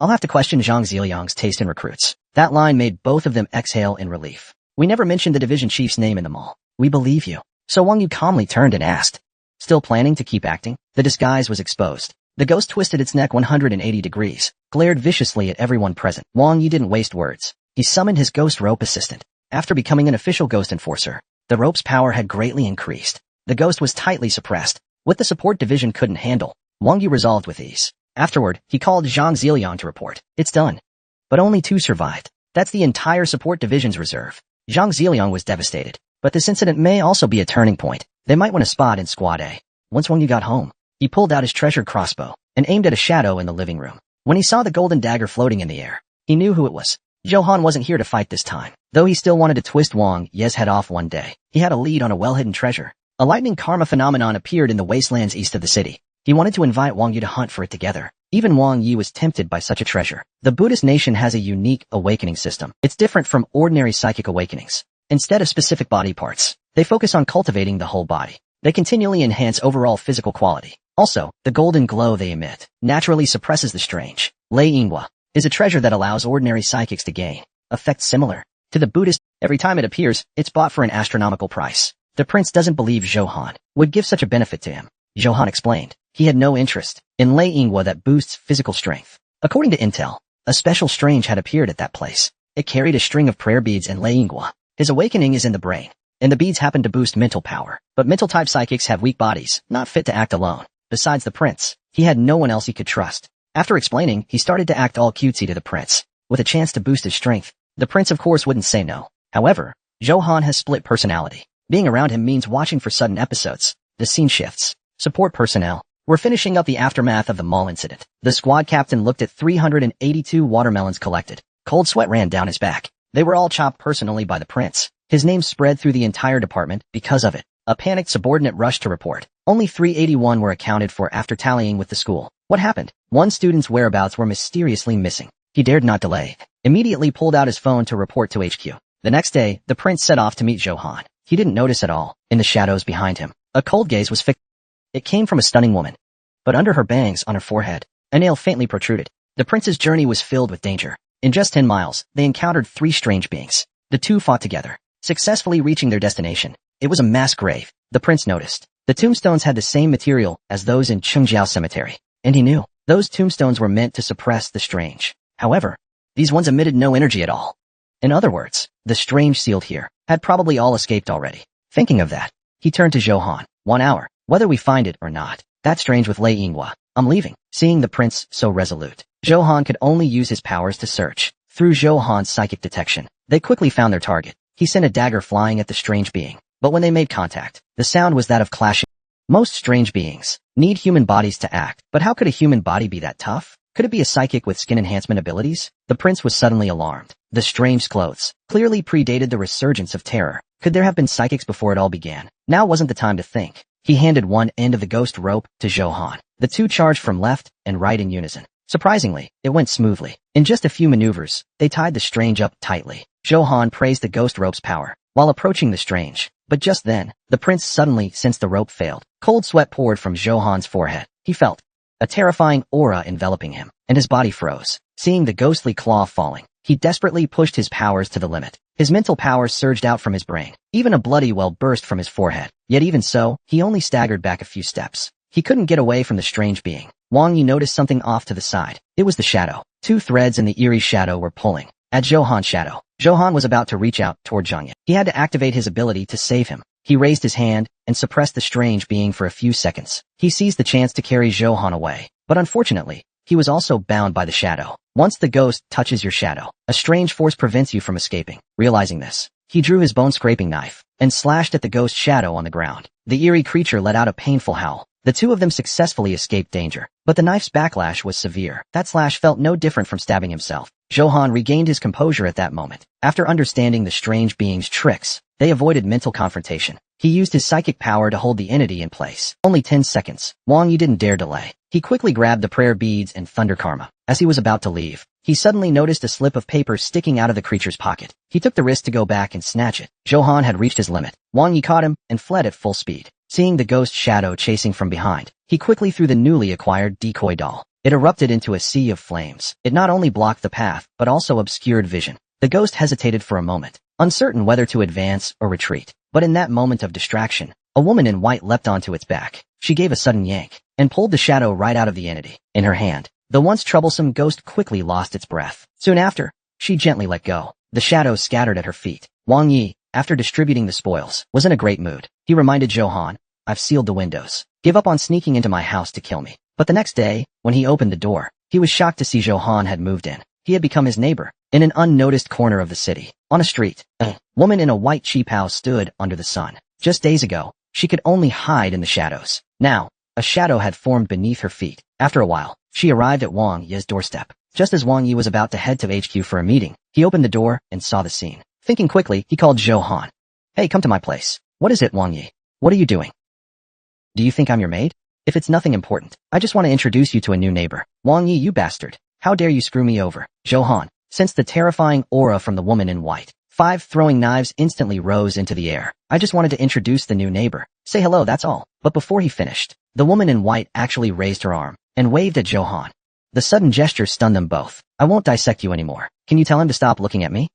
I'll have to question Zhang Ziliang's taste in recruits. That line made both of them exhale in relief. We never mentioned the division chief's name in the mall. We believe you. So Wang Yu calmly turned and asked, still planning to keep acting? The disguise was exposed. The ghost twisted its neck 180 degrees, glared viciously at everyone present. Wang Yi didn't waste words. He summoned his ghost Reup assistant. After becoming an official ghost enforcer, the Reup's power had greatly increased. The ghost was tightly suppressed. What the support division couldn't handle, Wang Yi resolved with ease. Afterward, he called Zhang Ziliang to report. It's done. But only 2 survived. That's the entire support division's reserve. Zhang Ziliang was devastated. But this incident may also be a turning point. They might win a spot in Squad A. Once Wang Yi got home, he pulled out his treasured crossbow and aimed at a shadow in the living room. When he saw the golden dagger floating in the air, he knew who it was. Johan wasn't here to fight this time. Though he still wanted to twist Wang Yi's head off one day, he had a lead on a well-hidden treasure. A lightning karma phenomenon appeared in the wastelands east of the city. He wanted to invite Wang Yi to hunt for it together. Even Wang Yi was tempted by such a treasure. The Buddhist nation has a unique awakening system. It's different from ordinary psychic awakenings. Instead of specific body parts, they focus on cultivating the whole body. They continually enhance overall physical quality. Also, the golden glow they emit naturally suppresses the strange. Lei Yinghua is a treasure that allows ordinary psychics to gain effects similar to the Buddhist. Every time it appears, it's bought for an astronomical price. The prince doesn't believe Zhou Han would give such a benefit to him. Zhou Han explained he had no interest in Lei Yinghua that boosts physical strength. According to intel, a special strange had appeared at that place. It carried a string of prayer beads and Lei Yinghua. His awakening is in the brain, and the beads happen to boost mental power. But mental-type psychics have weak bodies, not fit to act alone. Besides the prince, he had no one else he could trust. After explaining, he started to act all cutesy to the prince, with a chance to boost his strength. The prince of course wouldn't say no. However, Zhou Han has split personality. Being around him means watching for sudden episodes. The scene shifts. Support personnel. We're finishing up the aftermath of the mall incident. The squad captain looked at 382 watermelons collected. Cold sweat ran down his back. They were all chopped personally by the prince. His name spread through the entire department because of it. A panicked subordinate rushed to report. Only 381 were accounted for after tallying with the school. What happened? One student's whereabouts were mysteriously missing. He dared not delay. Immediately pulled out his phone to report to HQ. The next day, the prince set off to meet Zhou Han. He didn't notice at all. In the shadows behind him, a cold gaze was fixed. It came from a stunning woman. But under her bangs on her forehead, a nail faintly protruded. The prince's journey was filled with danger. In just 10 miles, they encountered 3 strange beings. The two fought together, successfully reaching their destination. It was a mass grave. The prince noticed. The tombstones had the same material as those in Chengjiao Cemetery, and he knew those tombstones were meant to suppress the strange. However, these ones emitted no energy at all. In other words, the strange sealed here had probably all escaped already. Thinking of that, he turned to Zhou Han. 1 hour, whether we find it or not. That's strange with Lei Yinghua. I'm leaving. Seeing the prince so resolute, Zhou Han could only use his powers to search. Through Zhou Han's psychic detection, they quickly found their target. He sent a dagger flying at the strange being. But when they made contact, the sound was that of clashing. Most strange beings need human bodies to act, but how could a human body be that tough? Could it be a psychic with skin enhancement abilities? The prince was suddenly alarmed. The strange clothes clearly predated the resurgence of terror. Could there have been psychics before it all began? Now wasn't the time to think. He handed one end of the ghost rope to Zhou Han. The two charged from left and right in unison. Surprisingly, it went smoothly. In just a few maneuvers, they tied the strange up tightly. Zhou Han praised the ghost rope's power while approaching the strange. But just then, the prince suddenly sensed the rope failed. Cold sweat poured from Zhou Han's forehead. He felt a terrifying aura enveloping him, and his body froze. Seeing the ghostly claw falling, he desperately pushed his powers to the limit. His mental power surged out from his brain. Even a bloody well burst from his forehead. Yet even so, he only staggered back a few steps. He couldn't get away from the strange being. Wang Yi noticed something off to the side. It was the shadow. 2 threads in the eerie shadow were pulling at Zhou Han's shadow. Zhou Han was about to reach out toward Zhang Ye. He had to activate his ability to save him. He raised his hand and suppressed the strange being for a few seconds. He seized the chance to carry Zhou Han away. But unfortunately, he was also bound by the shadow. Once the ghost touches your shadow, a strange force prevents you from escaping. Realizing this, he drew his bone-scraping knife and slashed at the ghost shadow on the ground. The eerie creature let out a painful howl. The two of them successfully escaped danger, but the knife's backlash was severe. That slash felt no different from stabbing himself. Zhou Han regained his composure at that moment. After understanding the strange being's tricks, they avoided mental confrontation. He used his psychic power to hold the entity in place. Only 10 seconds. Wang Yi didn't dare delay. He quickly grabbed the prayer beads and thunder karma. As he was about to leave, he suddenly noticed a slip of paper sticking out of the creature's pocket. He took the risk to go back and snatch it. Zhou Han had reached his limit. Wang Yi caught him and fled at full speed. Seeing the ghost shadow chasing from behind, he quickly threw the newly acquired decoy doll. It erupted into a sea of flames. It not only blocked the path, but also obscured vision. The ghost hesitated for a moment, uncertain whether to advance or retreat. But in that moment of distraction, a woman in white leapt onto its back. She gave a sudden yank and pulled the shadow right out of the entity. In her hand, the once troublesome ghost quickly lost its breath. Soon after, she gently let go. The shadow scattered at her feet. Wang Yi, after distributing the spoils, was in a great mood. He reminded Zhou Han, "I've sealed the windows. Give up on sneaking into my house to kill me." But the next day, when he opened the door, he was shocked to see Zhou Han had moved in. He had become his neighbor. In an unnoticed corner of the city, on a street, a woman in a white cheap house stood under the sun. Just days ago, she could only hide in the shadows. Now, a shadow had formed beneath her feet. After a while, she arrived at Wang Yi's doorstep. Just as Wang Yi was about to head to HQ for a meeting, he opened the door and saw the scene. Thinking quickly, he called Zhou Han. "Hey, come to my place." "What is it, Wang Yi? What are you doing?" "Do you think I'm your maid?" If it's nothing important, I just want to introduce you to a new neighbor. Wang Yi, you bastard. How dare you screw me over? Johan. Sensed the terrifying aura from the woman in white. 5 throwing knives instantly rose into the air. I just wanted to introduce the new neighbor. Say hello, that's all. But before he finished, the woman in white actually raised her arm and waved at Johan. The sudden gesture stunned them both. I won't dissect you anymore. Can you tell him to stop looking at me?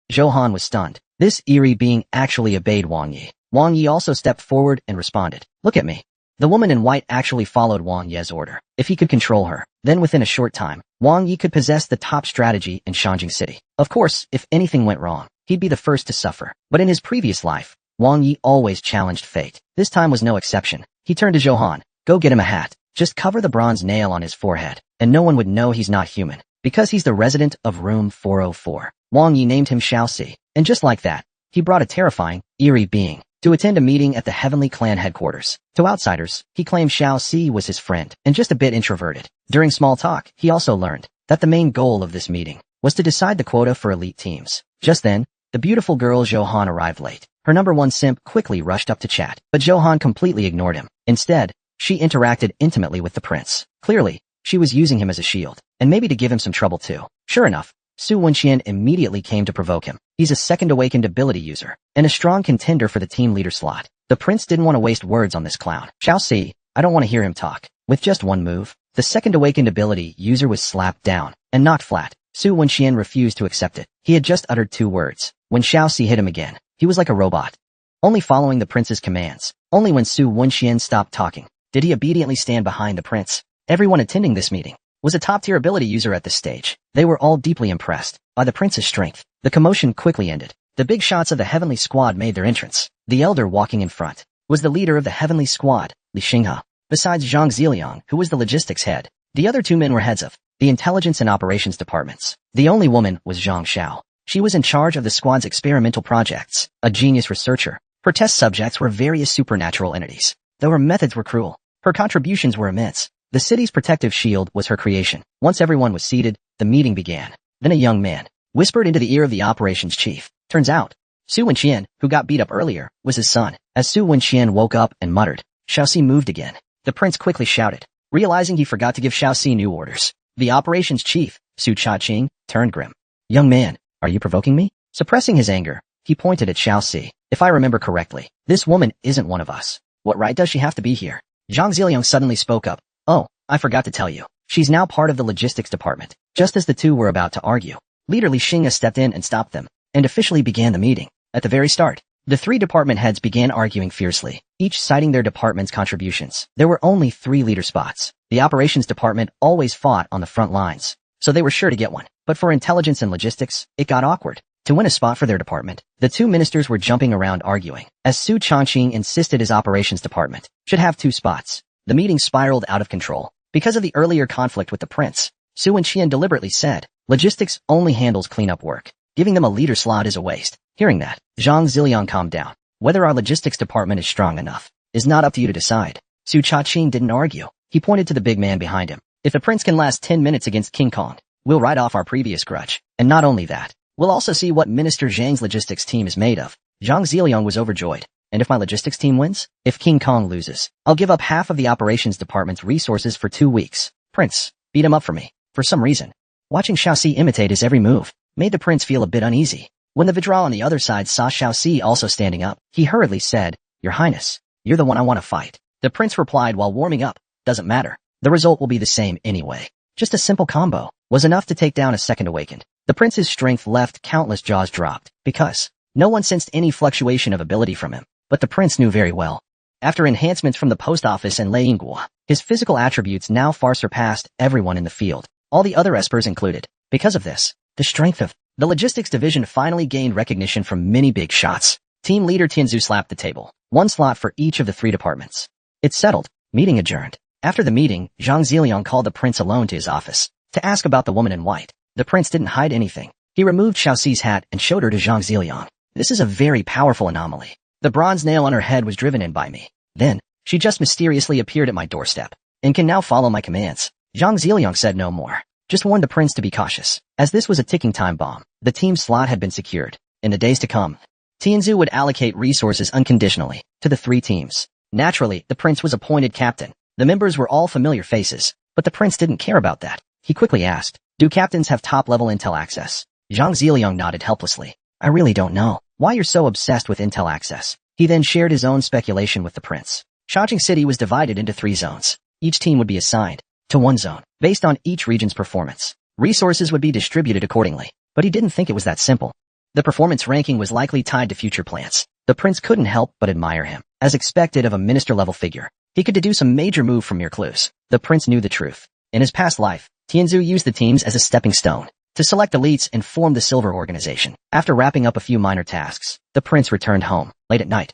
Johan was stunned. This eerie being actually obeyed Wang Yi. Wang Yi also stepped forward and responded. Look at me. The woman in white actually followed Wang Yi's order. If he could control her, then within a short time, Wang Yi could possess the top strategy in Shanjing City. Of course, if anything went wrong, he'd be the first to suffer. But in his previous life, Wang Yi always challenged fate. This time was no exception. He turned to Johan. Go get him a hat. Just cover the bronze nail on his forehead, and no one would know he's not human. Because he's the resident of room 404. Wang Yi named him Xiaoxi, and just like that, he brought a terrifying, eerie being to attend a meeting at the Heavenly Clan headquarters. To outsiders, he claimed Xiaoxi was his friend, and just a bit introverted. During small talk, he also learned that the main goal of this meeting was to decide the quota for elite teams. Just then, the beautiful girl Johan arrived late. Her number 1 simp quickly rushed up to chat, but Johan completely ignored him. Instead, she interacted intimately with the prince. Clearly, she was using him as a shield, and maybe to give him some trouble too. Sure enough, Su Wenxian immediately came to provoke him. He's a second awakened ability user, and a strong contender for the team leader slot. The prince didn't want to waste words on this clown. Xiaoxi, I don't want to hear him talk. With just one move, the second awakened ability user was slapped down and knocked flat. Su Wenxian refused to accept it. He had just uttered 2 words. When Xiaoxi hit him again, he was like a robot, only following the prince's commands. Only when Su Wenxian stopped talking did he obediently stand behind the prince. Everyone attending this meeting was a top-tier ability user at this stage. They were all deeply impressed by the prince's strength. The commotion quickly ended. The big shots of the Heavenly Squad made their entrance. The elder walking in front was the leader of the Heavenly Squad, Li Xinghe. Besides Zhang Ziliang, who was the logistics head, the other 2 men were heads of the intelligence and operations departments. The only woman was Zhang Xiao. She was in charge of the squad's experimental projects, a genius researcher. Her test subjects were various supernatural entities. Though her methods were cruel, her contributions were immense. The city's protective shield was her creation. Once everyone was seated, the meeting began. Then a young man whispered into the ear of the operations chief. Turns out, Su Wenxian, who got beat up earlier, was his son. As Su Wenxian woke up and muttered, Xiaoxi moved again. The prince quickly shouted, realizing he forgot to give Xiaoxi new orders. The operations chief, Su Chaqing, turned grim. Young man, are you provoking me? Suppressing his anger, he pointed at Xiaoxi. If I remember correctly, this woman isn't one of us. What right does she have to be here? Zhang Ziliang suddenly spoke up. Oh, I forgot to tell you. She's now part of the logistics department. Just as the 2 were about to argue, leader Li Xinghe stepped in and stopped them, and officially began the meeting. At the very start, the 3 department heads began arguing fiercely, each citing their department's contributions. There were only 3 leader spots. The operations department always fought on the front lines, so they were sure to get one. But for intelligence and logistics, it got awkward. To win a spot for their department, the 2 ministers were jumping around arguing, as Su Changqing insisted his operations department should have 2 spots. The meeting spiraled out of control. Because of the earlier conflict with the prince, Su Wenxian deliberately said, logistics only handles cleanup work. Giving them a leader slot is a waste. Hearing that, Zhang Ziliang calmed down. Whether our logistics department is strong enough is not up to you to decide. Su Chaqing didn't argue. He pointed to the big man behind him. If the prince can last 10 minutes against King Kong, we'll write off our previous grudge. And not only that, we'll also see what Minister Zhang's logistics team is made of. Zhang Ziliang was overjoyed. And if my logistics team wins? If King Kong loses, I'll give up half of the operations department's resources for 2 weeks. Prince, beat him up for me. For some reason, watching Xiaoxi imitate his every move made the prince feel a bit uneasy. When the Vidra on the other side saw Xiaoxi also standing up, he hurriedly said, Your Highness, you're the one I want to fight. The prince replied while warming up, doesn't matter. The result will be the same anyway. Just a simple combo was enough to take down a second awakened. The prince's strength left countless jaws dropped, because no one sensed any fluctuation of ability from him. But the prince knew very well. After enhancements from the post office and Lei Yingguo, his physical attributes now far surpassed everyone in the field, all the other espers included. Because of this, the strength of the logistics division finally gained recognition from many big shots. Team leader Tianzu slapped the table. 1 slot for each of the 3 departments. It's settled. Meeting adjourned. After the meeting, Zhang Ziliang called the prince alone to his office to ask about the woman in white. The prince didn't hide anything. He removed Xiaoxi's hat and showed her to Zhang Ziliang. This is a very powerful anomaly. The bronze nail on her head was driven in by me. Then, she just mysteriously appeared at my doorstep, and can now follow my commands. Zhang Ziliang said no more, just warned the prince to be cautious. As this was a ticking time bomb, the team slot had been secured. In the days to come, Tianzu would allocate resources unconditionally to the 3 teams. Naturally, the prince was appointed captain. The members were all familiar faces, but the prince didn't care about that. He quickly asked, "Do captains have top-level intel access?" Zhang Ziliang nodded helplessly. "I really don't know why you're so obsessed with intel access." He then shared his own speculation with the prince. Shajing City was divided into 3 zones. Each team would be assigned to one zone, based on each region's performance. Resources would be distributed accordingly, but he didn't think it was that simple. The performance ranking was likely tied to future plans. The prince couldn't help but admire him. As expected of a minister-level figure, he could deduce a major move from mere clues. The prince knew the truth. In his past life, Tianzhu used the teams as a stepping stone to select elites and form the Silver Organization. After wrapping up a few minor tasks, the prince returned home, late at night.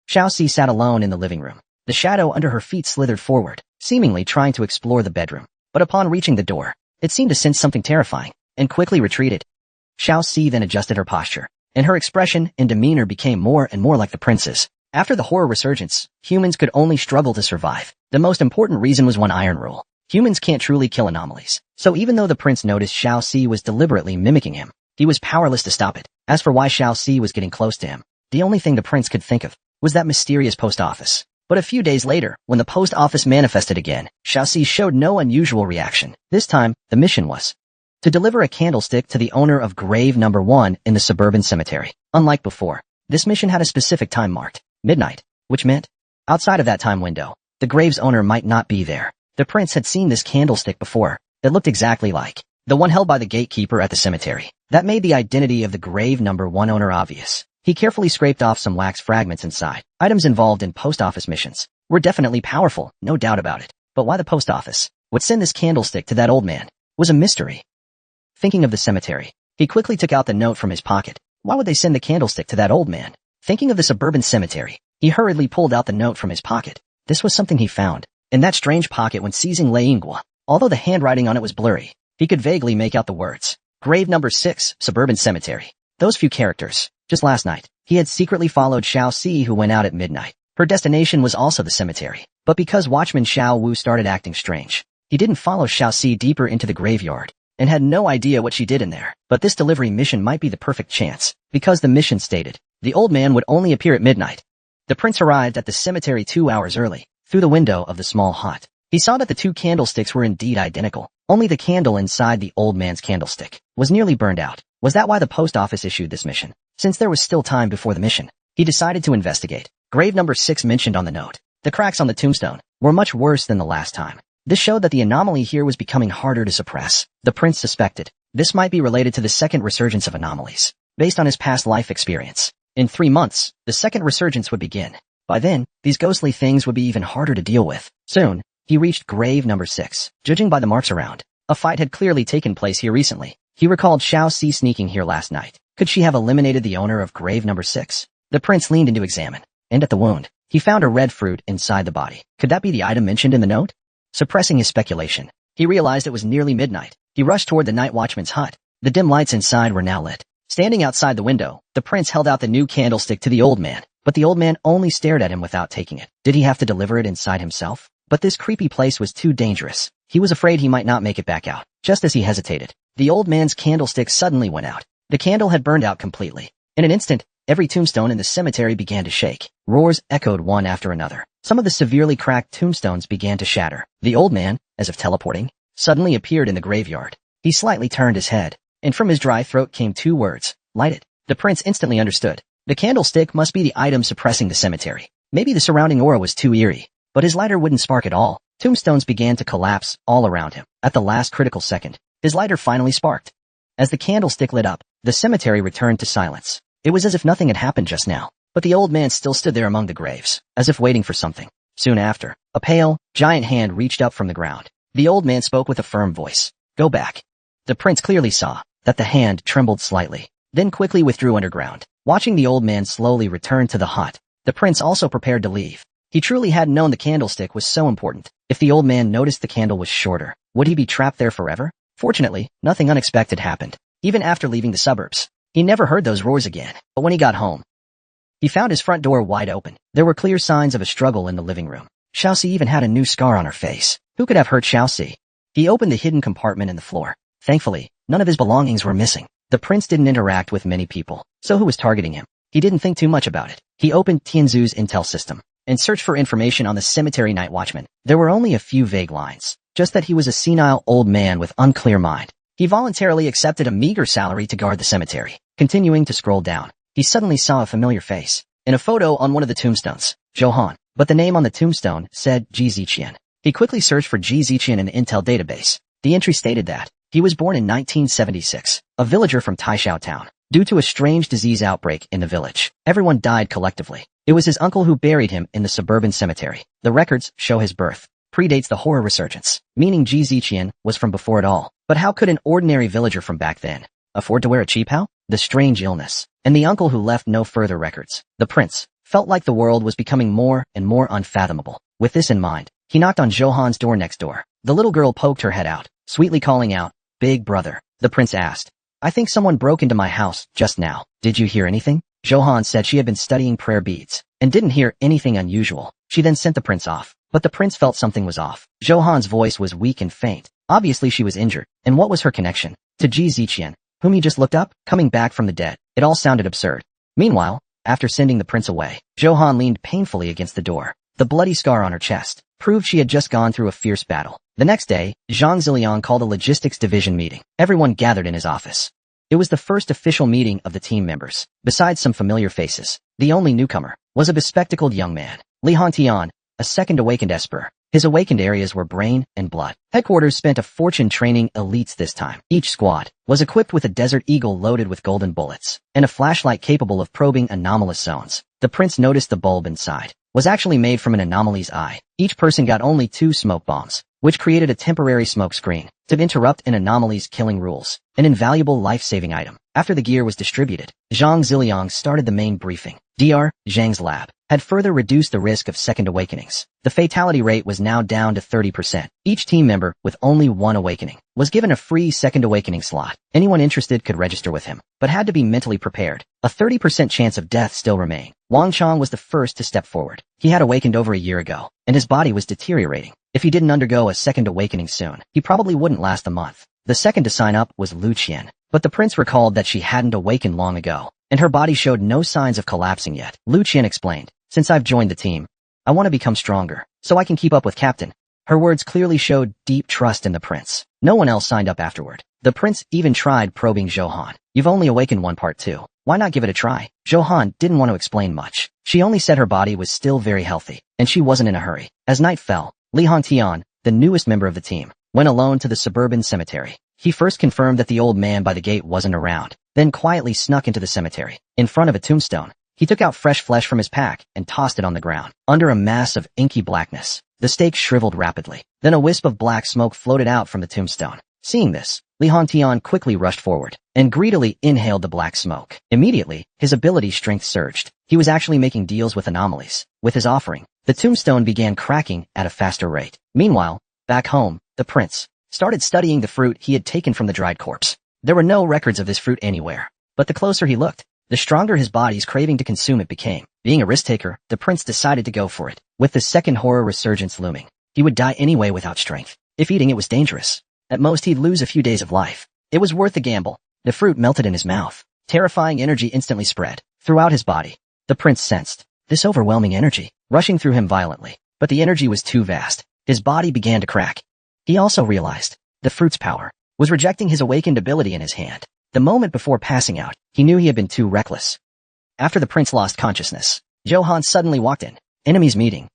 Xiaoxi sat alone in the living room. The shadow under her feet slithered forward, seemingly trying to explore the bedroom. But upon reaching the door, it seemed to sense something terrifying, and quickly retreated. Xiaoxi then adjusted her posture, and her expression and demeanor became more and more like the prince's. After the horror resurgence, humans could only struggle to survive. The most important reason was one iron rule. Humans can't truly kill anomalies. So even though the prince noticed Xiaoxi was deliberately mimicking him, he was powerless to stop it. As for why Xiaoxi was getting close to him, the only thing the prince could think of was that mysterious post office. But a few days later, when the post office manifested again, Xiaoxi showed no unusual reaction. This time, the mission was to deliver a candlestick to the owner of grave number 1 in the suburban cemetery. Unlike before, this mission had a specific time marked, midnight, which meant, outside of that time window, the grave's owner might not be there. The prince had seen this candlestick before, that looked exactly like the one held by the gatekeeper at the cemetery. That made the identity of the grave number 1 owner obvious. He carefully scraped off some wax fragments inside. Items involved in post office missions were definitely powerful, no doubt about it. But why the post office would send this candlestick to that old man was a mystery. Thinking of the cemetery, he quickly took out the note from his pocket. Why would they send the candlestick to that old man? Thinking of the suburban cemetery, he hurriedly pulled out the note from his pocket. This was something he found in that strange pocket when seizing Lei Yinghua. Although the handwriting on it was blurry, he could vaguely make out the words, "Grave number 6, suburban cemetery." Those few characters. Just last night, he had secretly followed Xiaoxi, who went out at midnight. Her destination was also the cemetery. But because Watchman Xiao Wu started acting strange, he didn't follow Xiaoxi deeper into the graveyard, and had no idea what she did in there. But this delivery mission might be the perfect chance, because the mission stated, the old man would only appear at midnight. The prince arrived at the cemetery 2 hours early. Through the window of the small hut, he saw that the 2 candlesticks were indeed identical. Only the candle inside the old man's candlestick was nearly burned out. Was that why the post office issued this mission? Since there was still time before the mission, he decided to investigate. Grave number 6 mentioned on the note. The cracks on the tombstone were much worse than the last time. This showed that the anomaly here was becoming harder to suppress. The prince suspected this might be related to the second resurgence of anomalies, based on his past life experience. In 3 months, the second resurgence would begin. By then, these ghostly things would be even harder to deal with. Soon, he reached grave number 6. Judging by the marks around, a fight had clearly taken place here recently. He recalled Xiaoxi sneaking here last night. Could she have eliminated the owner of grave number 6? The prince leaned in to examine, and at the wound, he found a red fruit inside the body. Could that be the item mentioned in the note? Suppressing his speculation, he realized it was nearly midnight. He rushed toward the night watchman's hut. The dim lights inside were now lit. Standing outside the window, the prince held out the new candlestick to the old man, but the old man only stared at him without taking it. Did he have to deliver it inside himself? But this creepy place was too dangerous. He was afraid he might not make it back out. Just as he hesitated, the old man's candlestick suddenly went out. The candle had burned out completely. In an instant, every tombstone in the cemetery began to shake. Roars echoed one after another. Some of the severely cracked tombstones began to shatter. The old man, as if teleporting, suddenly appeared in the graveyard. He slightly turned his head, and from his dry throat came 2 words, "Light it." The prince instantly understood. The candlestick must be the item suppressing the cemetery. Maybe the surrounding aura was too eerie, but his lighter wouldn't spark at all. Tombstones began to collapse all around him. At the last critical second, his lighter finally sparked. As the candlestick lit up, the cemetery returned to silence. It was as if nothing had happened just now, but the old man still stood there among the graves, as if waiting for something. Soon after, a pale, giant hand reached up from the ground. The old man spoke with a firm voice. "Go back." The prince clearly saw that the hand trembled slightly, then quickly withdrew underground. Watching the old man slowly return to the hut, the prince also prepared to leave. He truly hadn't known the candlestick was so important. If the old man noticed the candle was shorter, would he be trapped there forever? Fortunately, nothing unexpected happened. Even after leaving the suburbs, he never heard those roars again. But when he got home, he found his front door wide open. There were clear signs of a struggle in the living room. Xiaoxi even had a new scar on her face. Who could have hurt Xiaoxi? He opened the hidden compartment in the floor. Thankfully, none of his belongings were missing. The prince didn't interact with many people, so who was targeting him? He didn't think too much about it. He opened Tianzhu's intel system and searched for information on the cemetery night watchman. There were only a few vague lines, just that he was a senile old man with unclear mind. He voluntarily accepted a meager salary to guard the cemetery. Continuing to scroll down, he suddenly saw a familiar face in a photo on one of the tombstones. Johan, but the name on the tombstone said Ji Ziqian. He quickly searched for Ji Ziqian in the Intel database. The entry stated that he was born in 1976, a villager from Taishao town. Due to a strange disease outbreak in the village, everyone died collectively. It was his uncle who buried him in the suburban cemetery. The records show his birth predates the horror resurgence, meaning Ji Ziqian was from before it all. But how could an ordinary villager from back then afford to wear a cheapao? The strange illness, and the uncle who left no further records. The prince felt like the world was becoming more and more unfathomable. With this in mind, he knocked on Johan's door next door. The little girl poked her head out, sweetly calling out, "Big brother." The prince asked, "I think someone broke into my house just now. Did you hear anything?" Johan said she had been studying prayer beads and didn't hear anything unusual. She then sent the prince off, but the prince felt something was off. Johan's voice was weak and faint. Obviously she was injured, and what was her connection to Ji Ziqian, whom he just looked up, coming back from the dead? It all sounded absurd. Meanwhile, after sending the prince away, Johan leaned painfully against the door. The bloody scar on her chest proved she had just gone through a fierce battle. The next day, Zhang Ziliang called a logistics division meeting. Everyone gathered in his office. It was the first official meeting of the team members. Besides some familiar faces, the only newcomer was a bespectacled young man, Li Hantian, a second awakened esper. His awakened areas were brain and blood. Headquarters spent a fortune training elites this time. Each squad was equipped with a Desert Eagle loaded with golden bullets and a flashlight capable of probing anomalous zones. The prince noticed the bulb inside was actually made from an anomaly's eye. Each person got only 2 smoke bombs, which created a temporary smoke screen to interrupt an anomaly's killing rules, an invaluable life-saving item. After the gear was distributed, Zhang Ziliang started the main briefing. Dr. Zhang's lab had further reduced the risk of second awakenings. The fatality rate was now down to 30%. Each team member with only 1 awakening was given a free second awakening slot. Anyone interested could register with him, but had to be mentally prepared. A 30% chance of death still remained. Wang Chong was the first to step forward. He had awakened over a year ago, and his body was deteriorating. If he didn't undergo a second awakening soon, he probably wouldn't last a month. The second to sign up was Lu Qian, but the prince recalled that she hadn't awakened long ago, and her body showed no signs of collapsing yet. Lu Qian explained, "Since I've joined the team, I want to become stronger, so I can keep up with Captain." Her words clearly showed deep trust in the prince. No one else signed up afterward. The prince even tried probing Johan. "You've only awakened one part too. Why not give it a try?" Johan didn't want to explain much. She only said her body was still very healthy, and she wasn't in a hurry. As night fell, Li Hantian, the newest member of the team, went alone to the suburban cemetery. He first confirmed that the old man by the gate wasn't around, then quietly snuck into the cemetery. In front of a tombstone, he took out fresh flesh from his pack and tossed it on the ground. Under a mass of inky blackness, the stake shriveled rapidly. Then a wisp of black smoke floated out from the tombstone. Seeing this, Li Hantian quickly rushed forward and greedily inhaled the black smoke. Immediately, his ability strength surged. He was actually making deals with anomalies. With his offering, the tombstone began cracking at a faster rate. Meanwhile, back home, the prince started studying the fruit he had taken from the dried corpse. There were no records of this fruit anywhere, but the closer he looked, the stronger his body's craving to consume it became. Being a risk-taker, the prince decided to go for it. With the second horror resurgence looming, he would die anyway without strength. If eating it was dangerous, at most he'd lose a few days of life. It was worth the gamble. The fruit melted in his mouth. Terrifying energy instantly spread throughout his body. The prince sensed this overwhelming energy rushing through him violently, but the energy was too vast. His body began to crack. He also realized the fruit's power was rejecting his awakened ability in his hand. The moment before passing out, he knew he had been too reckless. After the prince lost consciousness, Johan suddenly walked in. Enemies meeting.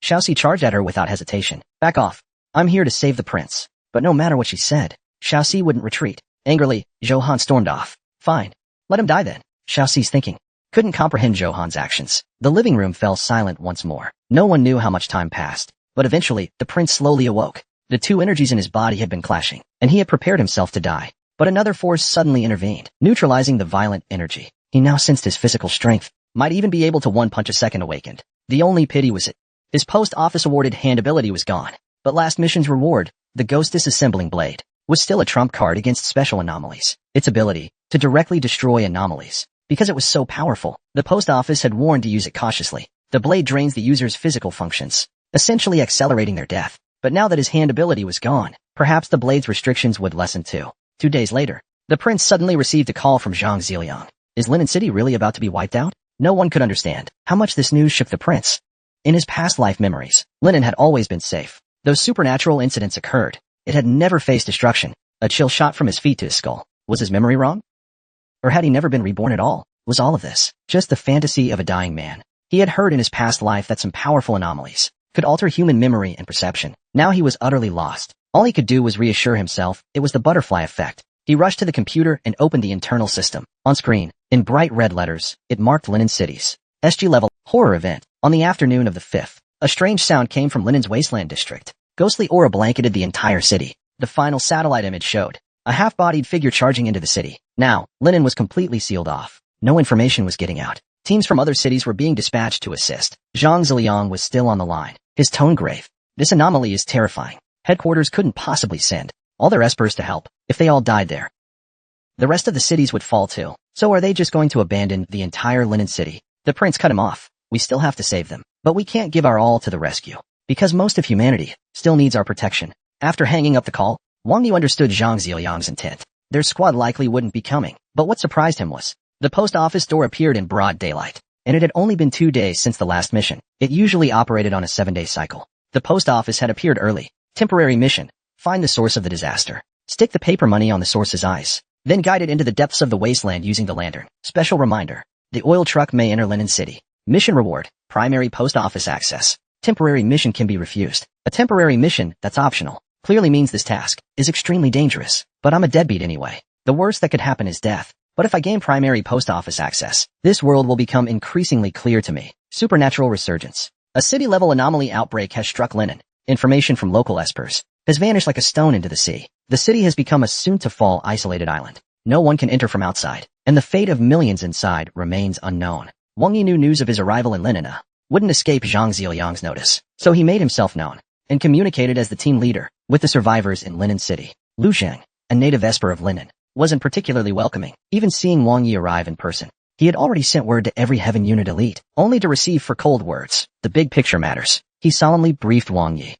Xiaoxi charged at her without hesitation. "Back off. I'm here to save the prince." But no matter what she said, Xiaoxi wouldn't retreat. Angrily, Johan stormed off. "Fine. Let him die then." Xiaoxi's thinking couldn't comprehend Johan's actions. The living room fell silent once more. No one knew how much time passed, but eventually, the prince slowly awoke. The two energies in his body had been clashing, and he had prepared himself to die. But another force suddenly intervened, neutralizing the violent energy. He now sensed his physical strength might even be able to one-punch a second awakened. The only pity was it. His post-office awarded hand ability was gone, but last mission's reward, the Ghost Disassembling Blade, was still a trump card against special anomalies. Its ability to directly destroy anomalies. Because it was so powerful, the post office had warned to use it cautiously. The blade drains the user's physical functions, essentially accelerating their death. But now that his hand ability was gone, perhaps the blade's restrictions would lessen too. 2 days later, the prince suddenly received a call from Zhang Ziliang. Is Linen City really about to be wiped out? No one could understand how much this news shook the prince. In his past life memories, Linen had always been safe. Those supernatural incidents occurred. It had never faced destruction. A chill shot from his feet to his skull. Was his memory wrong? Or had he never been reborn at all? Was all of this just the fantasy of a dying man? He had heard in his past life that some powerful anomalies could alter human memory and perception. Now he was utterly lost. All he could do was reassure himself it was the butterfly effect. He rushed to the computer and opened the internal system. On screen, in bright red letters, it marked Linen City's SG level horror event. On the afternoon of the 5th, a strange sound came from Linen's wasteland district. Ghostly aura blanketed the entire city. The final satellite image showed a half-bodied figure charging into the city. Now, Linen was completely sealed off. No information was getting out. Teams from other cities were being dispatched to assist. Zhang Ziliang was still on the line, his tone grave. This anomaly is terrifying. Headquarters couldn't possibly send all their espers to help. If they all died there, the rest of the cities would fall too. So are they just going to abandon the entire Linen City? The prince cut him off. We still have to save them, but we can't give our all to the rescue, because most of humanity still needs our protection. After hanging up the call, Wang Yu understood Zhang Ziliang's intent. Their squad likely wouldn't be coming, but what surprised him was the post office door appeared in broad daylight, and it had only been 2 days since the last mission. It usually operated on a 7-day cycle. The post office had appeared early. Temporary mission: find the source of the disaster. Stick the paper money on the source's eyes, then guide it into the depths of the wasteland using the lantern. Special reminder: the oil truck may enter Linen City. Mission reward: primary post office access. Temporary mission can be refused. A temporary mission that's optional clearly means this task is extremely dangerous, but I'm a deadbeat anyway. The worst that could happen is death. But if I gain primary post office access, this world will become increasingly clear to me. Supernatural resurgence. A city-level anomaly outbreak has struck Linen. Information from local espers has vanished like a stone into the sea. The city has become a soon-to-fall isolated island. No one can enter from outside, and the fate of millions inside remains unknown. Wang Yi knew news of his arrival in Linen wouldn't escape Zhang Ziliang's notice, so he made himself known and communicated as the team leader with the survivors in Linen City. Lu Zheng, a native esper of Linen, wasn't particularly welcoming. Even seeing Wang Yi arrive in person, he had already sent word to every Heaven Unit elite, only to receive for cold words. The big picture matters. He solemnly briefed Wang Yi.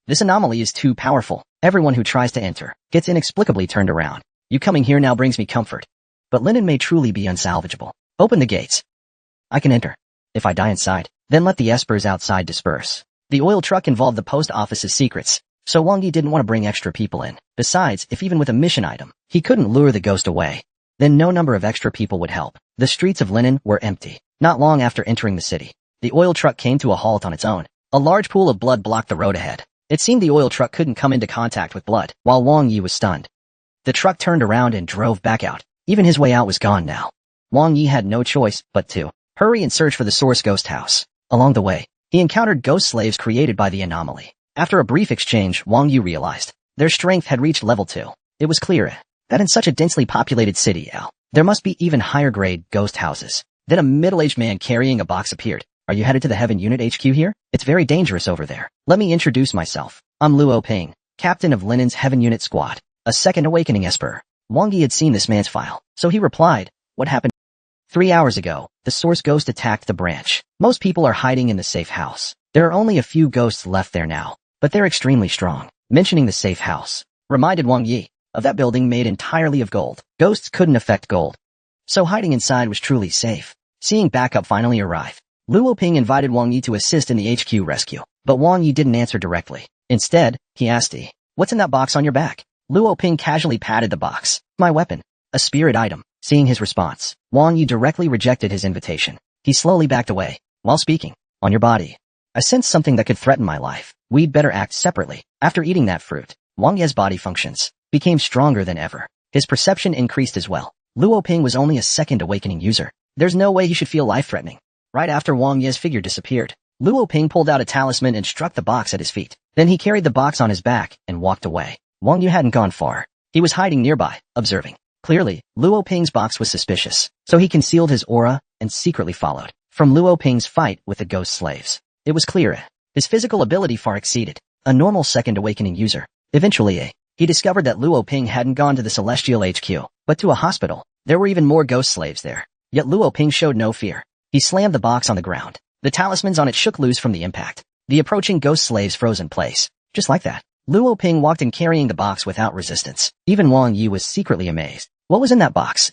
This anomaly is too powerful. Everyone who tries to enter gets inexplicably turned around. You coming here now brings me comfort, but Linen may truly be unsalvageable. Open the gates. I can enter. If I die inside, then let the espers outside disperse. The oil truck involved the post office's secrets, so Wang Yi didn't want to bring extra people in. Besides, if even with a mission item, he couldn't lure the ghost away, then no number of extra people would help. The streets of Linen were empty. Not long after entering the city, the oil truck came to a halt on its own. A large pool of blood blocked the road ahead. It seemed the oil truck couldn't come into contact with blood, while Wang Yi was stunned. The truck turned around and drove back out. Even his way out was gone now. Wang Yi had no choice but to hurry and search for the source ghost house. Along the way, he encountered ghost slaves created by the anomaly. After a brief exchange, Wang Yu realized their strength had reached level 2. It was clear that in such a densely populated city, there must be even higher grade ghost houses. Then a middle-aged man carrying a box appeared. Are you headed to the Heaven Unit HQ here? It's very dangerous over there. Let me introduce myself. I'm Luo Ping, captain of Linen's Heaven Unit squad, a second awakening esper. Wang Yi had seen this man's file, so he replied, what happened? 3 hours ago, the source ghost attacked the branch. Most people are hiding in the safe house. There are only a few ghosts left there now, but they're extremely strong. Mentioning the safe house reminded Wang Yi of that building made entirely of gold. Ghosts couldn't affect gold, so hiding inside was truly safe. Seeing backup finally arrive, Luo Ping invited Wang Yi to assist in the HQ rescue, but Wang Yi didn't answer directly. Instead, he asked what's in that box on your back? Luo Ping casually patted the box. My weapon. A spirit item. Seeing his response, Wang Yi directly rejected his invitation. He slowly backed away. While speaking, on your body, I sensed something that could threaten my life. We'd better act separately. After eating that fruit, Wang Yi's body functions became stronger than ever. His perception increased as well. Luo Ping was only a second awakening user. There's no way he should feel life-threatening. Right after Wang Yi's figure disappeared, Luo Ping pulled out a talisman and struck the box at his feet. Then he carried the box on his back and walked away. Wang Yi hadn't gone far. He was hiding nearby, observing. Clearly, Luo Ping's box was suspicious, so he concealed his aura and secretly followed. From Luo Ping's fight with the ghost slaves, it was clear his physical ability far exceeded a normal second awakening user. Eventually, he discovered that Luo Ping hadn't gone to the Celestial HQ, but to a hospital. There were even more ghost slaves there. Yet Luo Ping showed no fear. He slammed the box on the ground. The talismans on it shook loose from the impact. The approaching ghost slaves froze in place. Just like that, Luo Ping walked in carrying the box without resistance. Even Wang Yi was secretly amazed. What was in that box?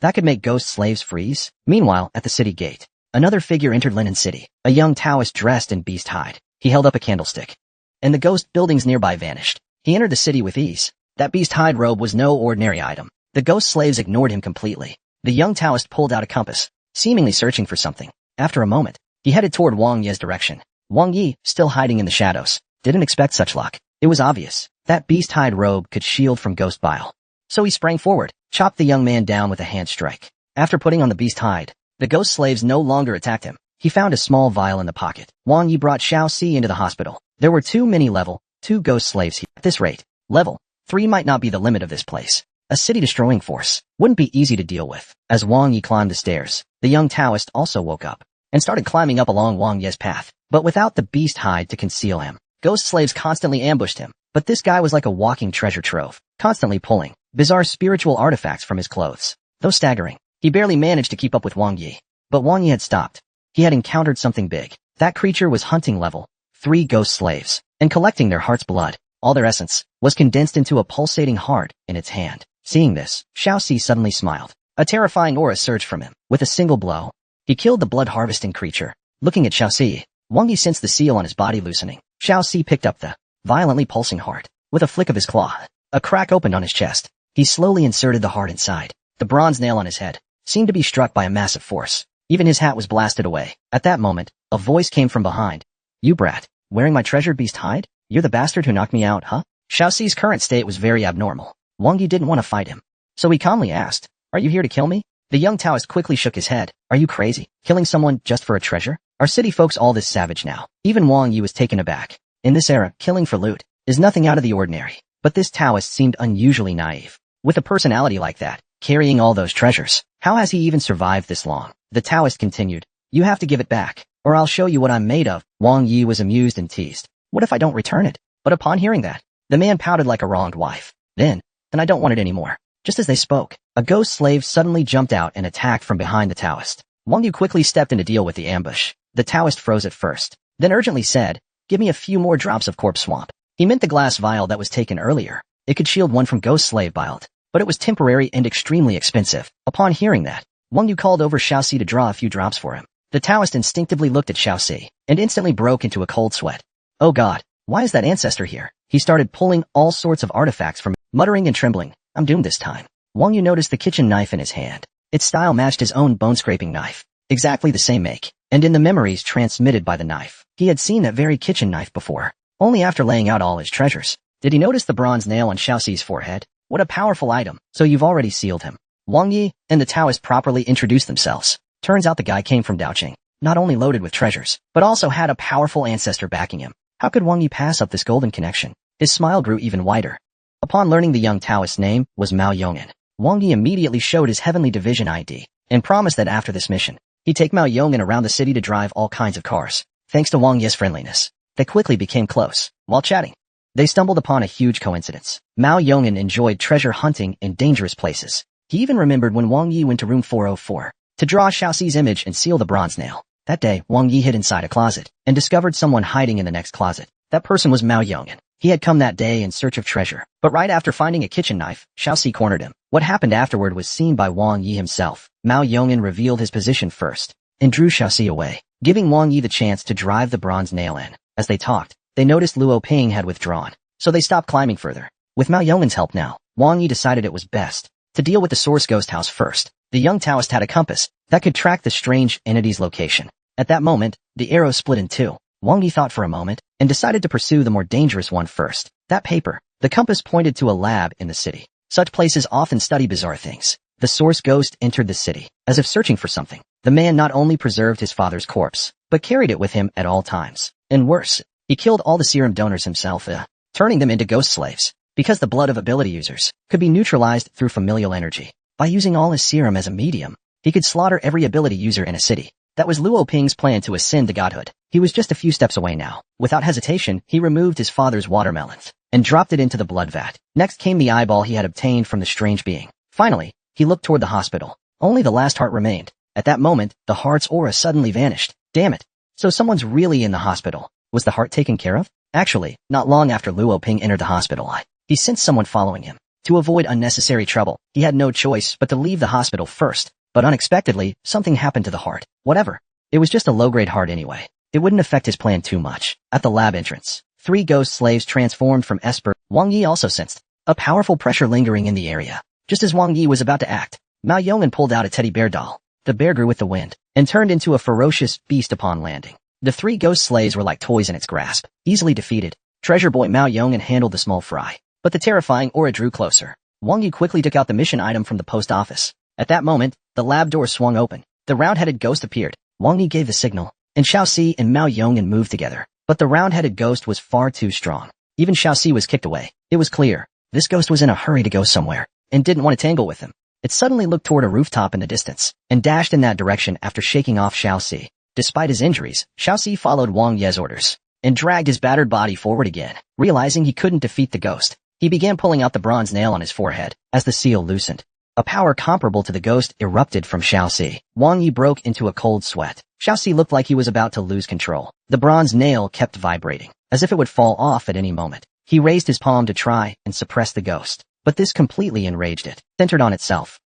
That could make ghost slaves freeze? Meanwhile, at the city gate, Another figure entered Linen City, a young Taoist dressed in beast hide. He held up a candlestick, and the ghost buildings nearby vanished. He entered the city with ease. That beast hide robe was no ordinary item. The ghost slaves ignored him completely. The young Taoist pulled out a compass, seemingly searching for something. After a moment, he headed toward Wang Yi's direction. Wang Yi, still hiding in the shadows, didn't expect such luck. It was obvious. That beast hide robe could shield from ghost bile. So he sprang forward, chopped the young man down with a hand strike. After putting on the beast hide, the ghost slaves no longer attacked him. He found a small vial in the pocket. Wang Yi brought Xiao Si into the hospital. There were 2 level 2 ghost slaves here. At this rate, level 3 might not be the limit of this place. A city-destroying force wouldn't be easy to deal with. As Wang Yi climbed the stairs, the young Taoist also woke up and started climbing up along Wang Yi's path, but without the beast hide to conceal him. Ghost slaves constantly ambushed him, but this guy was like a walking treasure trove, constantly pulling bizarre spiritual artifacts from his clothes. Though staggering, he barely managed to keep up with Wang Yi. But Wang Yi had stopped. He had encountered something big. That creature was hunting level 3 ghost slaves and collecting their heart's blood. All their essence was condensed into a pulsating heart in its hand. Seeing this, Xiao Si suddenly smiled. A terrifying aura surged from him. With a single blow, he killed the blood-harvesting creature. Looking at Xiao Si, Wang Yi sensed the seal on his body loosening. Xiao Si picked up the violently pulsing heart. With a flick of his claw, a crack opened on his chest. He slowly inserted the heart inside. The bronze nail on his head seemed to be struck by a massive force. Even his hat was blasted away. At that moment, a voice came from behind. "You brat, wearing my treasured beast hide? You're the bastard who knocked me out, huh?" Xiao Si's current state was very abnormal. Wang Yi didn't want to fight him, so he calmly asked, "Are you here to kill me?" The young Taoist quickly shook his head. "Are you crazy? Killing someone just for a treasure? Are city folks all this savage now?" Even Wang Yi was taken aback. In this era, killing for loot is nothing out of the ordinary. But this Taoist seemed unusually naive. With a personality like that, carrying all those treasures, how has he even survived this long? The Taoist continued, "You have to give it back, or I'll show you what I'm made of." Wang Yi was amused and teased. "What if I don't return it?" But upon hearing that, the man pouted like a wronged wife. Then I don't want it anymore." Just as they spoke, a ghost slave suddenly jumped out and attacked from behind the Taoist. Wang Yi quickly stepped in to deal with the ambush. The Taoist froze at first, then urgently said, "Give me a few more drops of corpse swamp." He meant the glass vial that was taken earlier. It could shield one from ghost slave bile, but it was temporary and extremely expensive. Upon hearing that, Wang Yu called over Xiao Si to draw a few drops for him. The Taoist instinctively looked at Xiao Si and instantly broke into a cold sweat. "Oh God, why is that ancestor here?" He started pulling all sorts of artifacts from him, muttering and trembling. "I'm doomed this time." Wang Yu noticed the kitchen knife in his hand. Its style matched his own bone-scraping knife, exactly the same make, and in the memories transmitted by the knife, he had seen that very kitchen knife before. Only after laying out all his treasures did he notice the bronze nail on Xiao Si's forehead. What a powerful item. "So you've already sealed him." Wang Yi and the Taoist properly introduced themselves. Turns out the guy came from Daoqing, not only loaded with treasures, but also had a powerful ancestor backing him. How could Wang Yi pass up this golden connection? His smile grew even wider. Upon learning the young Taoist's name was Mao Yong'an, Wang Yi immediately showed his Heavenly Division ID and promised that after this mission, he'd take Mao Yong'an around the city to drive all kinds of cars. Thanks to Wang Yi's friendliness, they quickly became close. While chatting, they stumbled upon a huge coincidence. Mao Yong'an enjoyed treasure hunting in dangerous places. He even remembered when Wang Yi went to room 404 to draw Xiao Si's image and seal the bronze nail. That day, Wang Yi hid inside a closet and discovered someone hiding in the next closet. That person was Mao Yong'an. He had come that day in search of treasure, but right after finding a kitchen knife, Xiao Si cornered him. What happened afterward was seen by Wang Yi himself. Mao Yong'an revealed his position first and drew Xiao Si away, giving Wang Yi the chance to drive the bronze nail in. As they talked, they noticed Luo Ping had withdrawn, so they stopped climbing further. With Mao Yong'an's help now, Wang Yi decided it was best to deal with the source ghost house first. The young Taoist had a compass that could track the strange entity's location. At that moment, the arrow split in two. Wang Yi thought for a moment and decided to pursue the more dangerous one first. That paper. The compass pointed to a lab in the city. Such places often study bizarre things. The source ghost entered the city, as if searching for something. The man not only preserved his father's corpse, but carried it with him at all times. And worse, he killed all the serum donors himself, turning them into ghost slaves. Because the blood of ability users could be neutralized through familial energy. By using all his serum as a medium, he could slaughter every ability user in a city. That was Luo Ping's plan to ascend to godhood. He was just a few steps away now. Without hesitation, he removed his father's watermelons and dropped it into the blood vat. Next came the eyeball he had obtained from the strange being. Finally, he looked toward the hospital. Only the last heart remained. At that moment, the heart's aura suddenly vanished. Damn it. So someone's really in the hospital. Was the heart taken care of? Actually, not long after Luo Ping entered the hospital, he sensed someone following him. To avoid unnecessary trouble, he had no choice but to leave the hospital first. But unexpectedly, something happened to the heart. Whatever. It was just a low-grade heart anyway. It wouldn't affect his plan too much. At the lab entrance, 3 ghost slaves transformed from Esper. Wang Yi also sensed a powerful pressure lingering in the area. Just as Wang Yi was about to act, Mao Yong'an pulled out a teddy bear doll. The bear grew with the wind and turned into a ferocious beast upon landing. The 3 ghost slaves were like toys in its grasp. Easily defeated, Treasure Boy Mao Yong'an handled the small fry. But the terrifying aura drew closer. Wang Yi quickly took out the mission item from the post office. At that moment, the lab door swung open. The round-headed ghost appeared. Wang Yi gave the signal, and Xiaoxi and Mao Yong'an moved together. But the round-headed ghost was far too strong. Even Xiaoxi was kicked away. It was clear. This ghost was in a hurry to go somewhere, and didn't want to tangle with him. It suddenly looked toward a rooftop in the distance, and dashed in that direction after shaking off Xiaoxi. Despite his injuries, Xiaoxi followed Wang Ye's orders, and dragged his battered body forward again. Realizing he couldn't defeat the ghost, he began pulling out the bronze nail on his forehead. As the seal loosened, a power comparable to the ghost erupted from Xiaoxi. Wang Yi broke into a cold sweat. Xiaoxi looked like he was about to lose control. The bronze nail kept vibrating, as if it would fall off at any moment. He raised his palm to try and suppress the ghost, but this completely enraged it, centered on itself.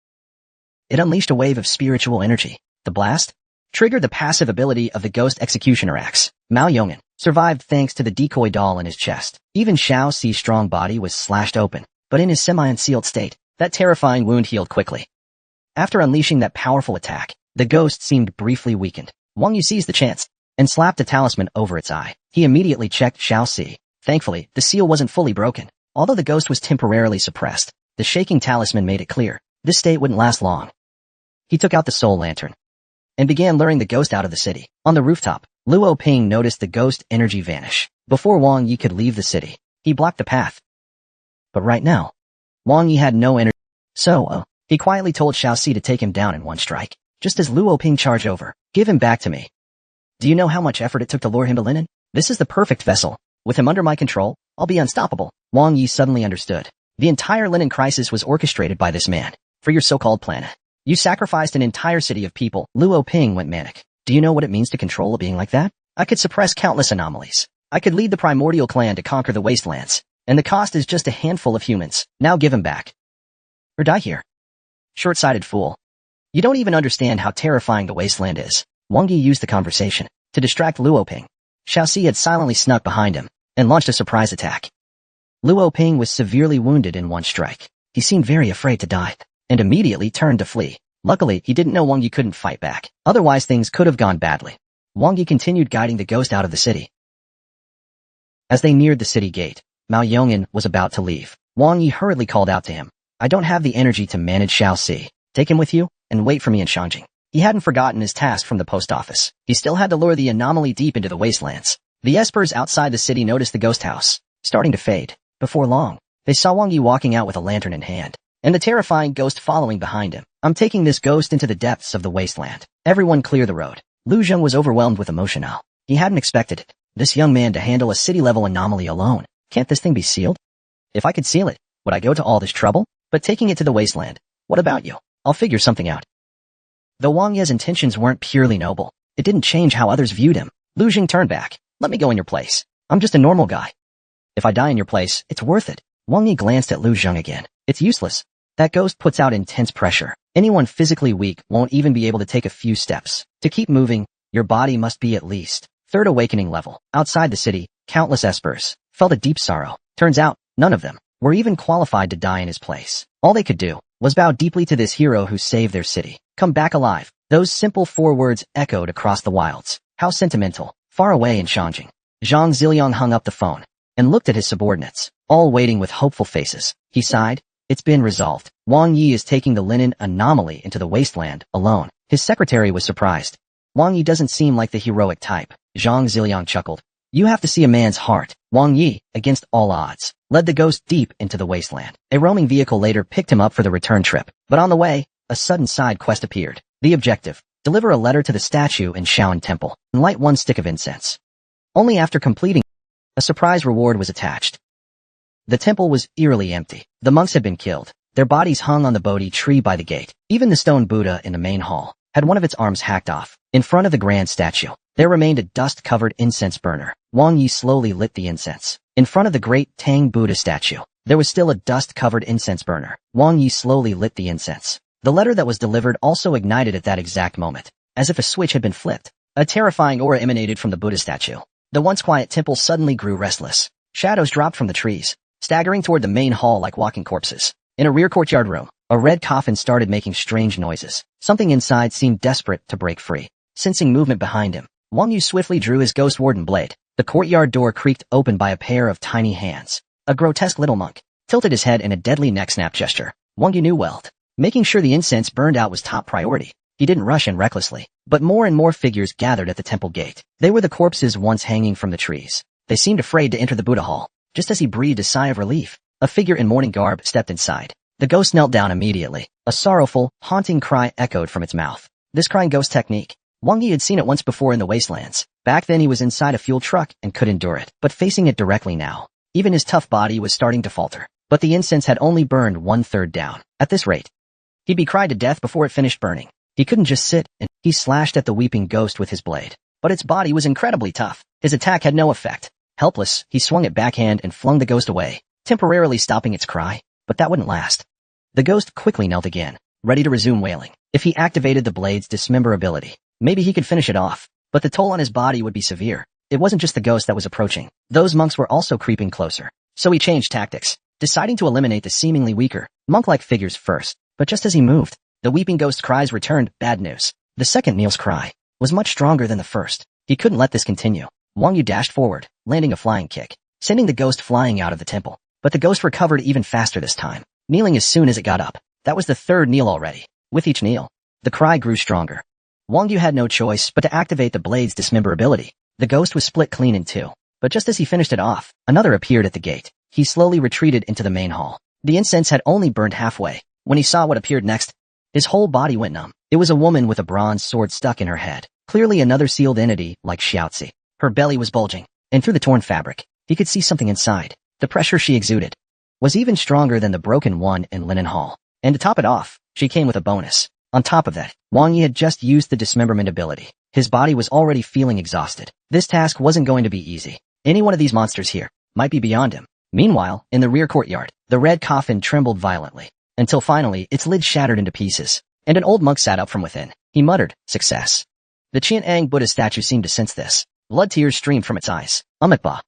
It unleashed a wave of spiritual energy. The blast triggered the passive ability of the Ghost Executioner Axe. Mao Yong'an survived thanks to the decoy doll in his chest. Even Xiaoxi's strong body was slashed open, but in his semi-unsealed state, that terrifying wound healed quickly. After unleashing that powerful attack, the ghost seemed briefly weakened. Wang Yi seized the chance and slapped a talisman over its eye. He immediately checked Xiaoxi. Thankfully, the seal wasn't fully broken. Although the ghost was temporarily suppressed, the shaking talisman made it clear this state wouldn't last long. He took out the soul lantern and began luring the ghost out of the city. On the rooftop, Luo Ping noticed the ghost energy vanish. Before Wang Yi could leave the city, he blocked the path. But right now, Wang Yi had no energy. So, he quietly told Xiaoxi to take him down in one strike. Just as Luo Ping charged over, "Give him back to me." Do you know how much effort it took to lure him to Linen? This is the perfect vessel. With him under my control, I'll be unstoppable. Wang Yi suddenly understood. The entire Linen crisis was orchestrated by this man. For your so-called plan, you sacrificed an entire city of people. Luo Ping went manic. Do you know what it means to control a being like that? I could suppress countless anomalies. I could lead the primordial clan to conquer the wastelands. And the cost is just a handful of humans. Now give him back. Or die here. Short-sighted fool. You don't even understand how terrifying the wasteland is. Wang Yi used the conversation to distract Luo Ping. Xiaoxi had silently snuck behind him and launched a surprise attack. Luo Ping was severely wounded in one strike. He seemed very afraid to die and immediately turned to flee. Luckily, he didn't know Wang Yi couldn't fight back. Otherwise, things could have gone badly. Wang Yi continued guiding the ghost out of the city. As they neared the city gate, Mao Yong'an was about to leave. Wang Yi hurriedly called out to him. I don't have the energy to manage Xiaoxi. Take him with you and wait for me in Shangjing. He hadn't forgotten his task from the post office. He still had to lure the anomaly deep into the wastelands. The espers outside the city noticed the ghost house starting to fade. Before long, they saw Wang Yi walking out with a lantern in hand, and the terrifying ghost following behind him. I'm taking this ghost into the depths of the wasteland. Everyone clear the road. Lu Zheng was overwhelmed with emotion now. He hadn't expected it. This young man to handle a city-level anomaly alone. Can't this thing be sealed? If I could seal it, would I go to all this trouble? But taking it to the wasteland, what about you? I'll figure something out. Though Wang Ye's intentions weren't purely noble, it didn't change how others viewed him. Lu Zheng turned back. Let me go in your place. I'm just a normal guy. If I die in your place, it's worth it. Wang Yi glanced at Lu Zheng again. It's useless. That ghost puts out intense pressure. Anyone physically weak won't even be able to take a few steps. To keep moving, your body must be at least third awakening level. Outside the city, countless espers felt a deep sorrow. Turns out, none of them were even qualified to die in his place. All they could do was bow deeply to this hero who saved their city. Come back alive. Those simple 4 words echoed across the wilds. How sentimental. Far away in Shangjing, Zhang Ziliang hung up the phone and looked at his subordinates, all waiting with hopeful faces. He sighed. It's been resolved. Wang Yi is taking the Linen anomaly into the wasteland alone. His secretary was surprised. Wang Yi doesn't seem like the heroic type. Zhang Ziliang chuckled. You have to see a man's heart. Wang Yi, against all odds, led the ghost deep into the wasteland. A roaming vehicle later picked him up for the return trip. But on the way, a sudden side quest appeared. The objective: deliver a letter to the statue in Shaolin Temple and light 1 stick of incense. Only after completing, a surprise reward was attached. The temple was eerily empty. The monks had been killed. Their bodies hung on the Bodhi tree by the gate. Even the stone Buddha in the main hall had one of its arms hacked off. In front of the grand statue, there remained a dust-covered incense burner. Wang Yi slowly lit the incense. In front of the great Tang Buddha statue, there was still a dust-covered incense burner. Wang Yi slowly lit the incense. The letter that was delivered also ignited at that exact moment. As if a switch had been flipped, A terrifying aura emanated from the Buddha statue. The once quiet temple suddenly grew restless. Shadows dropped from the trees, staggering toward the main hall like walking corpses. In a rear courtyard room, a red coffin started making strange noises. Something inside seemed desperate to break free. Sensing movement behind him, Wang Yu swiftly drew his ghost warden blade. The courtyard door creaked open by a pair of tiny hands. A grotesque little monk tilted his head in a deadly neck snap gesture. Wang Yu knew well. Making sure the incense burned out was top priority. He didn't rush in recklessly, but more and more figures gathered at the temple gate. They were the corpses once hanging from the trees. They seemed afraid to enter the Buddha hall. Just as he breathed a sigh of relief, a figure in mourning garb stepped inside. The ghost knelt down immediately. A sorrowful, haunting cry echoed from its mouth. This crying ghost technique, Wang Yi had seen it once before in the wastelands. Back then he was inside a fuel truck and could endure it, but facing it directly now, even his tough body was starting to falter. But the incense had only burned 1/3 down. At this rate, he'd be cried to death before it finished burning. He couldn't just sit, and he slashed at the weeping ghost with his blade. But its body was incredibly tough. His attack had no effect. Helpless, he swung it backhand and flung the ghost away, temporarily stopping its cry. But that wouldn't last. The ghost quickly knelt again, ready to resume wailing. If he activated the blade's dismember ability, maybe he could finish it off. But the toll on his body would be severe. It wasn't just the ghost that was approaching. Those monks were also creeping closer. So he changed tactics, deciding to eliminate the seemingly weaker, monk-like figures first. But just as he moved, the weeping ghost's cries returned. Bad news. The second Neil's cry was much stronger than the first. He couldn't let this continue. Wang Yu dashed forward, landing a flying kick, sending the ghost flying out of the temple. But the ghost recovered even faster this time, kneeling as soon as it got up. That was the third kneel already. With each kneel, the cry grew stronger. Wang Yu had no choice but to activate the blade's dismember ability. The ghost was split clean in two. But just as he finished it off, another appeared at the gate. He slowly retreated into the main hall. The incense had only burned halfway. When he saw what appeared next, his whole body went numb. It was a woman with a bronze sword stuck in her head. Clearly another sealed entity like Xiaozi. Her belly was bulging, and through the torn fabric, he could see something inside. The pressure she exuded was even stronger than the broken one in Linen Hall. And to top it off, she came with a bonus. On top of that, Wang Yi had just used the dismemberment ability. His body was already feeling exhausted. This task wasn't going to be easy. Any one of these monsters here might be beyond him. Meanwhile, in the rear courtyard, the red coffin trembled violently, until finally its lid shattered into pieces, and an old monk sat up from within. He muttered, "Success." The Qian-Ang Buddha statue seemed to sense this. Blood tears streamed from its eyes. Ba.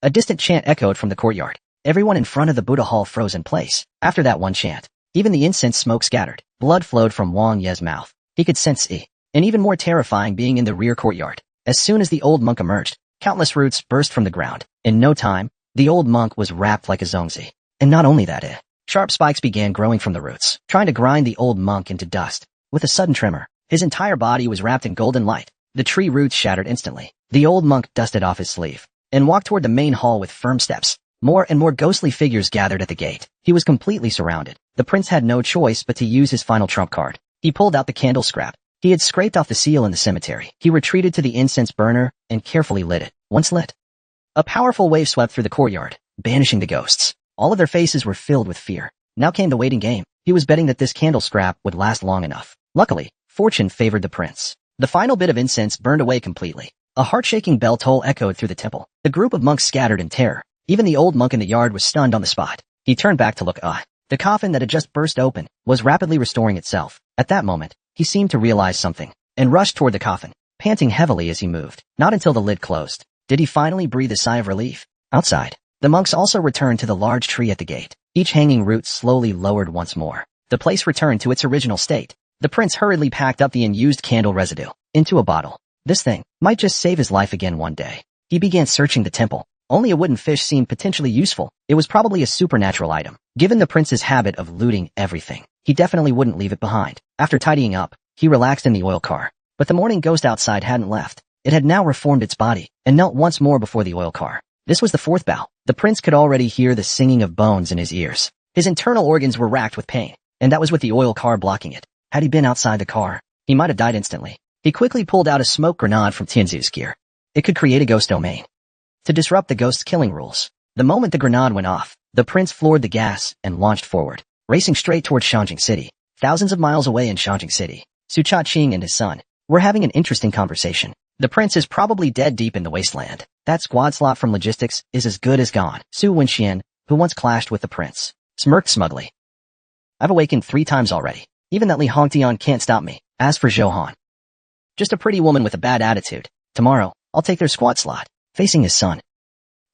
A distant chant echoed from the courtyard. Everyone in front of the Buddha hall froze in place. After that one chant, even the incense smoke scattered. Blood flowed from Wang Ye's mouth. He could sense and even more terrifying being in the rear courtyard. As soon as the old monk emerged, countless roots burst from the ground. In no time, the old monk was wrapped like a zongzi. And not only that, sharp spikes began growing from the roots, trying to grind the old monk into dust. With a sudden tremor, his entire body was wrapped in golden light. The tree roots shattered instantly. The old monk dusted off his sleeve and walked toward the main hall with firm steps. More and more ghostly figures gathered at the gate. He was completely surrounded. The prince had no choice but to use his final trump card. He pulled out the candle scrap. He had scraped off the seal in the cemetery. He retreated to the incense burner and carefully lit it. Once lit, a powerful wave swept through the courtyard, banishing the ghosts. All of their faces were filled with fear. Now came the waiting game. He was betting that this candle scrap would last long enough. Luckily, fortune favored the prince. The final bit of incense burned away completely. A heart-shaking bell toll echoed through the temple. The group of monks scattered in terror. Even the old monk in the yard was stunned on the spot. He turned back to look. The coffin that had just burst open was rapidly restoring itself. At that moment, he seemed to realize something and rushed toward the coffin, panting heavily as he moved. Not until the lid closed did he finally breathe a sigh of relief. Outside, the monks also returned to the large tree at the gate. Each hanging root slowly lowered once more. The place returned to its original state. The prince hurriedly packed up the unused candle residue into a bottle. This thing might just save his life again one day. He began searching the temple. Only a wooden fish seemed potentially useful. It was probably a supernatural item. Given the prince's habit of looting everything, he definitely wouldn't leave it behind. After tidying up, he relaxed in the oil car. But the mourning ghost outside hadn't left. It had now reformed its body and knelt once more before the oil car. This was the fourth bow. The prince could already hear the singing of bones in his ears. His internal organs were racked with pain, and that was with the oil car blocking it. Had he been outside the car, he might have died instantly. He quickly pulled out a smoke grenade from Tianzu's gear. It could create a ghost domain to disrupt the ghost's killing rules. The moment the grenade went off, the prince floored the gas and launched forward, racing straight towards Shangjing City. Thousands of miles away in Shangjing City, Su Cha-ching and his son were having an interesting conversation. The prince is probably dead deep in the wasteland. That squad slot from logistics is as good as gone. Su Wenxian, who once clashed with the prince, smirked smugly. I've awakened 3 times already. Even that Li Hongtian can't stop me. As for Zhou Han, Just a pretty woman with a bad attitude. Tomorrow, I'll take their squad slot. Facing his son,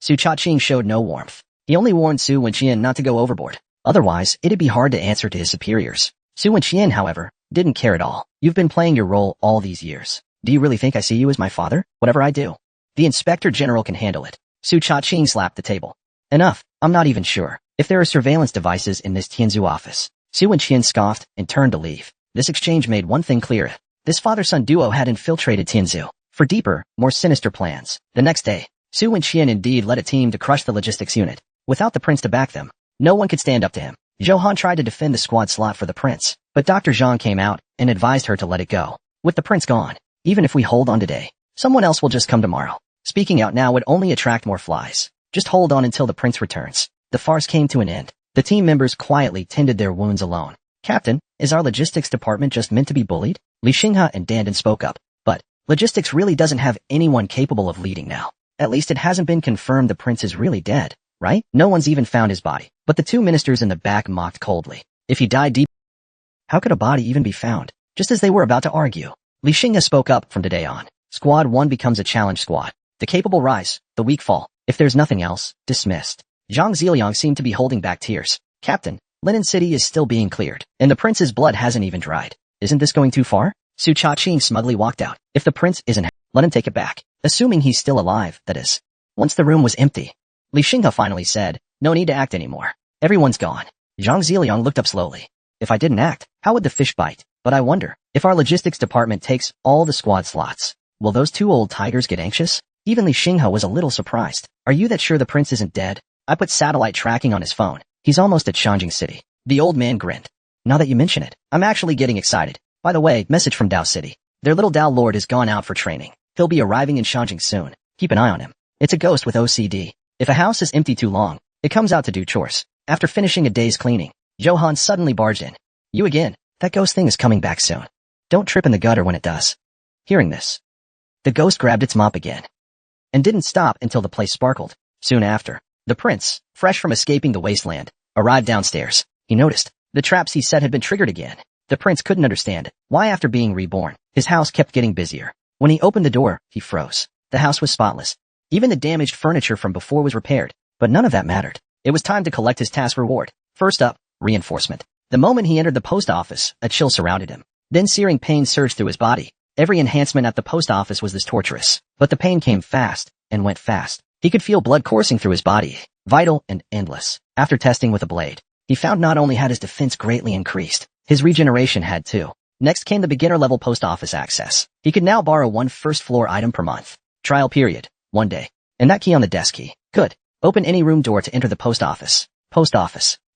Su Cha-ching showed no warmth. He only warned Su Wenqian not to go overboard. Otherwise, it'd be hard to answer to his superiors. Su Wenqian, however, didn't care at all. You've been playing your role all these years. Do you really think I see you as my father? Whatever I do, the Inspector General can handle it. Su Cha-ching slapped the table. Enough. I'm not even sure if there are surveillance devices in this Tianzu office. Su Wenqian scoffed and turned to leave. This exchange made one thing clear. This father-son duo had infiltrated Tianzu for deeper, more sinister plans. The next day, Su Wenqian indeed led a team to crush the logistics unit. Without the prince to back them, no one could stand up to him. Johan tried to defend the squad slot for the prince, but Dr. Zhang came out and advised her to let it go. With the prince gone, even if we hold on today, someone else will just come tomorrow. Speaking out now would only attract more flies. Just hold on until the prince returns. The farce came to an end. The team members quietly tended their wounds alone. Captain, is our logistics department just meant to be bullied? Li Xinghe and Dandan spoke up. But logistics really doesn't have anyone capable of leading now. At least it hasn't been confirmed the prince is really dead, right? No one's even found his body. But the two ministers in the back mocked coldly. If he died deep, how could a body even be found? Just as they were about to argue, Li Xinghe spoke up. From today on, Squad 1 becomes a challenge squad. The capable rise, the weak fall. If there's nothing else, dismissed. Zhang Ziliang seemed to be holding back tears. Captain, Linen City is still being cleared, and the prince's blood hasn't even dried. Isn't this going too far? Su Cha-ching smugly walked out. If the prince isn't, let him take it back. Assuming he's still alive, that is. Once the room was empty, Li Xinghe finally said, no need to act anymore. Everyone's gone. Zhang Ziliang looked up slowly. If I didn't act, how would the fish bite? But I wonder, if our logistics department takes all the squad slots, will those two old tigers get anxious? Even Li Xinghe was a little surprised. Are you that sure the prince isn't dead? I put satellite tracking on his phone. He's almost at Shanjing City. The old man grinned. Now that you mention it, I'm actually getting excited. By the way, message from Dao City. Their little Dao Lord has gone out for training. He'll be arriving in Shanjing soon. Keep an eye on him. It's a ghost with OCD. If a house is empty too long, it comes out to do chores. After finishing a day's cleaning, Johan suddenly barged in. You again. That ghost thing is coming back soon. Don't trip in the gutter when it does. Hearing this, the ghost grabbed its mop again and didn't stop until the place sparkled. Soon after, the prince, fresh from escaping the wasteland, arrived downstairs. He noticed the traps he set had been triggered again. The prince couldn't understand why after being reborn, his house kept getting busier. When he opened the door, he froze. The house was spotless. Even the damaged furniture from before was repaired, but none of that mattered. It was time to collect his task reward. First up, reinforcement. The moment he entered the post office, a chill surrounded him. Then searing pain surged through his body. Every enhancement at the post office was this torturous, but the pain came fast and went fast. He could feel blood coursing through his body, vital and endless. After testing with a blade, he found not only had his defense greatly increased, his regeneration had too. Next came the beginner-level post office access. He could now borrow one first-floor item per month. Trial period, 1 day. And that key on the desk key could open any room door to enter the post office.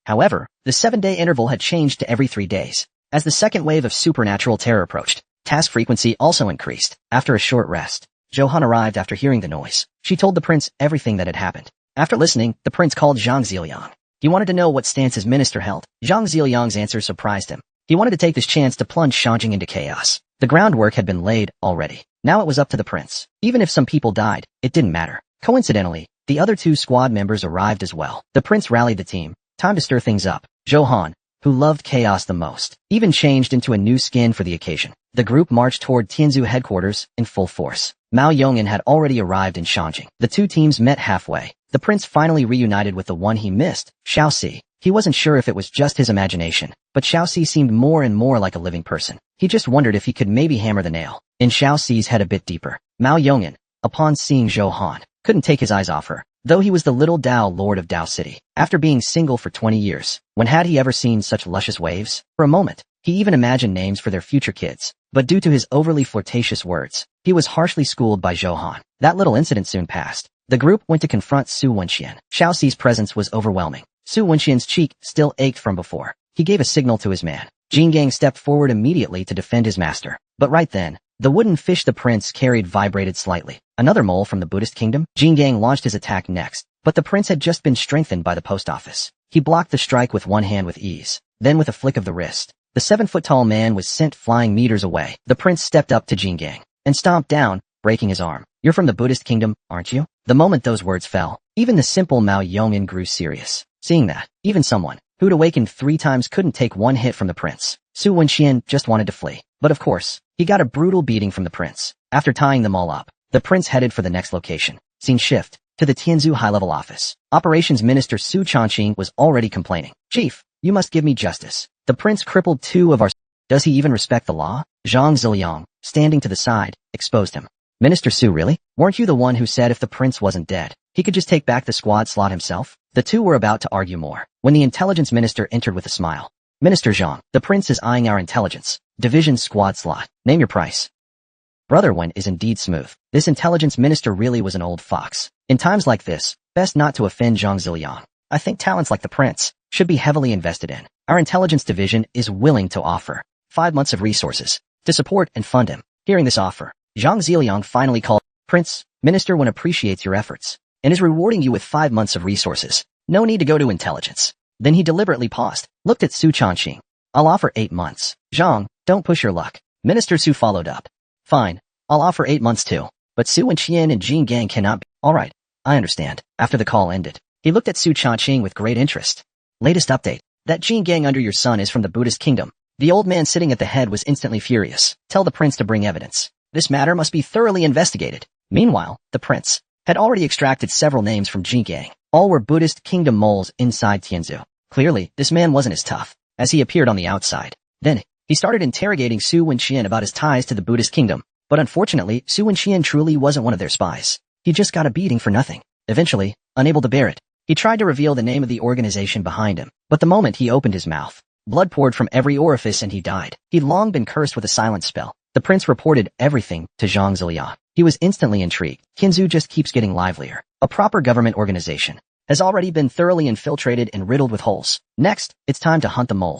However, the 7-day interval had changed to every 3 days. As the second wave of supernatural terror approached, task frequency also increased. After a short rest, Johan arrived after hearing the noise. She told the prince everything that had happened. After listening, the prince called Zhang Ziliang. He wanted to know what stance his minister held. Zhang Ziliang's answer surprised him. He wanted to take this chance to plunge Shanjing into chaos. The groundwork had been laid already. Now it was up to the prince. Even if some people died, it didn't matter. Coincidentally, the other 2 squad members arrived as well. The prince rallied the team. Time to stir things up. Johan, who loved chaos the most, even changed into a new skin for the occasion. The group marched toward Tianzu headquarters in full force. Mao Yong'an had already arrived in Shanjing. The 2 teams met halfway. The prince finally reunited with the one he missed, Xiaoxi. He wasn't sure if it was just his imagination, but Xiaoxi seemed more and more like a living person. He just wondered if he could maybe hammer the nail in Xiaoxi's head a bit deeper. Mao Yong'an, upon seeing Johan, couldn't take his eyes off her, though he was the little Dao Lord of Dao City. After being single for 20 years, when had he ever seen such luscious waves? For a moment, he even imagined names for their future kids. But due to his overly flirtatious words, he was harshly schooled by Johan. That little incident soon passed. The group went to confront Su Wenqian. Xiaoxi's presence was overwhelming. Su Wenqian's cheek still ached from before. He gave a signal to his man. Jingang stepped forward immediately to defend his master. But right then, the wooden fish the prince carried vibrated slightly. Another mole from the Buddhist kingdom? Jingang launched his attack next. But the prince had just been strengthened by the post office. He blocked the strike with one hand with ease. Then with a flick of the wrist, the 7-foot-tall man was sent flying meters away. The prince stepped up to Jingang and stomped down, breaking his arm. You're from the Buddhist kingdom, aren't you? The moment those words fell, even the simple Mao Yong'an grew serious. Seeing that, even someone who'd awakened 3 times couldn't take one hit from the prince. Su Wenqian just wanted to flee. But of course, He got a brutal beating from the prince. After tying them all up, the prince headed for the next location. Scene shift to the Tianzhu high-level office. Operations Minister Su Changqing was already complaining. Chief, you must give me justice. The prince crippled 2 of our... Does he even respect the law? Zhang Ziliang, standing to the side, exposed him. Minister Su, really? Weren't you the one who said if the prince wasn't dead, he could just take back the squad slot himself? The two were about to argue more, when the intelligence minister entered with a smile. Minister Zhang, the prince is eyeing our intelligence division squad slot. Name your price. Brother Wen is indeed smooth. This intelligence minister really was an old fox. In times like this, best not to offend Zhang Ziliang. I think talents like the prince should be heavily invested in. Our intelligence division is willing to offer 5 months of resources to support and fund him. Hearing this offer, Zhang Ziliang finally called, Prince, Minister Wen appreciates your efforts and is rewarding you with 5 months of resources. No need to go to intelligence. Then he deliberately paused, looked at Su Changqing. I'll offer 8 months. Zhang, don't push your luck. Minister Su followed up. Fine, I'll offer 8 months too. But Su and Qian and Jin Gang cannot be. Alright, I understand. After the call ended, he looked at Su Changqing with great interest. Latest update. That Jin Gang under your son is from the Buddhist kingdom. The old man sitting at the head was instantly furious. Tell the prince to bring evidence. This matter must be thoroughly investigated. Meanwhile, the prince had already extracted several names from Jin Gang. All were Buddhist kingdom moles inside Tianzhu. Clearly, this man wasn't as tough as he appeared on the outside. Then, he started interrogating Su Wenxian about his ties to the Buddhist kingdom. But unfortunately, Su Wenxian truly wasn't one of their spies. He just got a beating for nothing. Eventually, unable to bear it, he tried to reveal the name of the organization behind him. But the moment he opened his mouth, blood poured from every orifice and he died. He'd long been cursed with a silent spell. The prince reported everything to Zhang Ziliang. He was instantly intrigued. Tianzhu just keeps getting livelier. A proper government organization has already been thoroughly infiltrated and riddled with holes. Next, it's time to hunt the moles.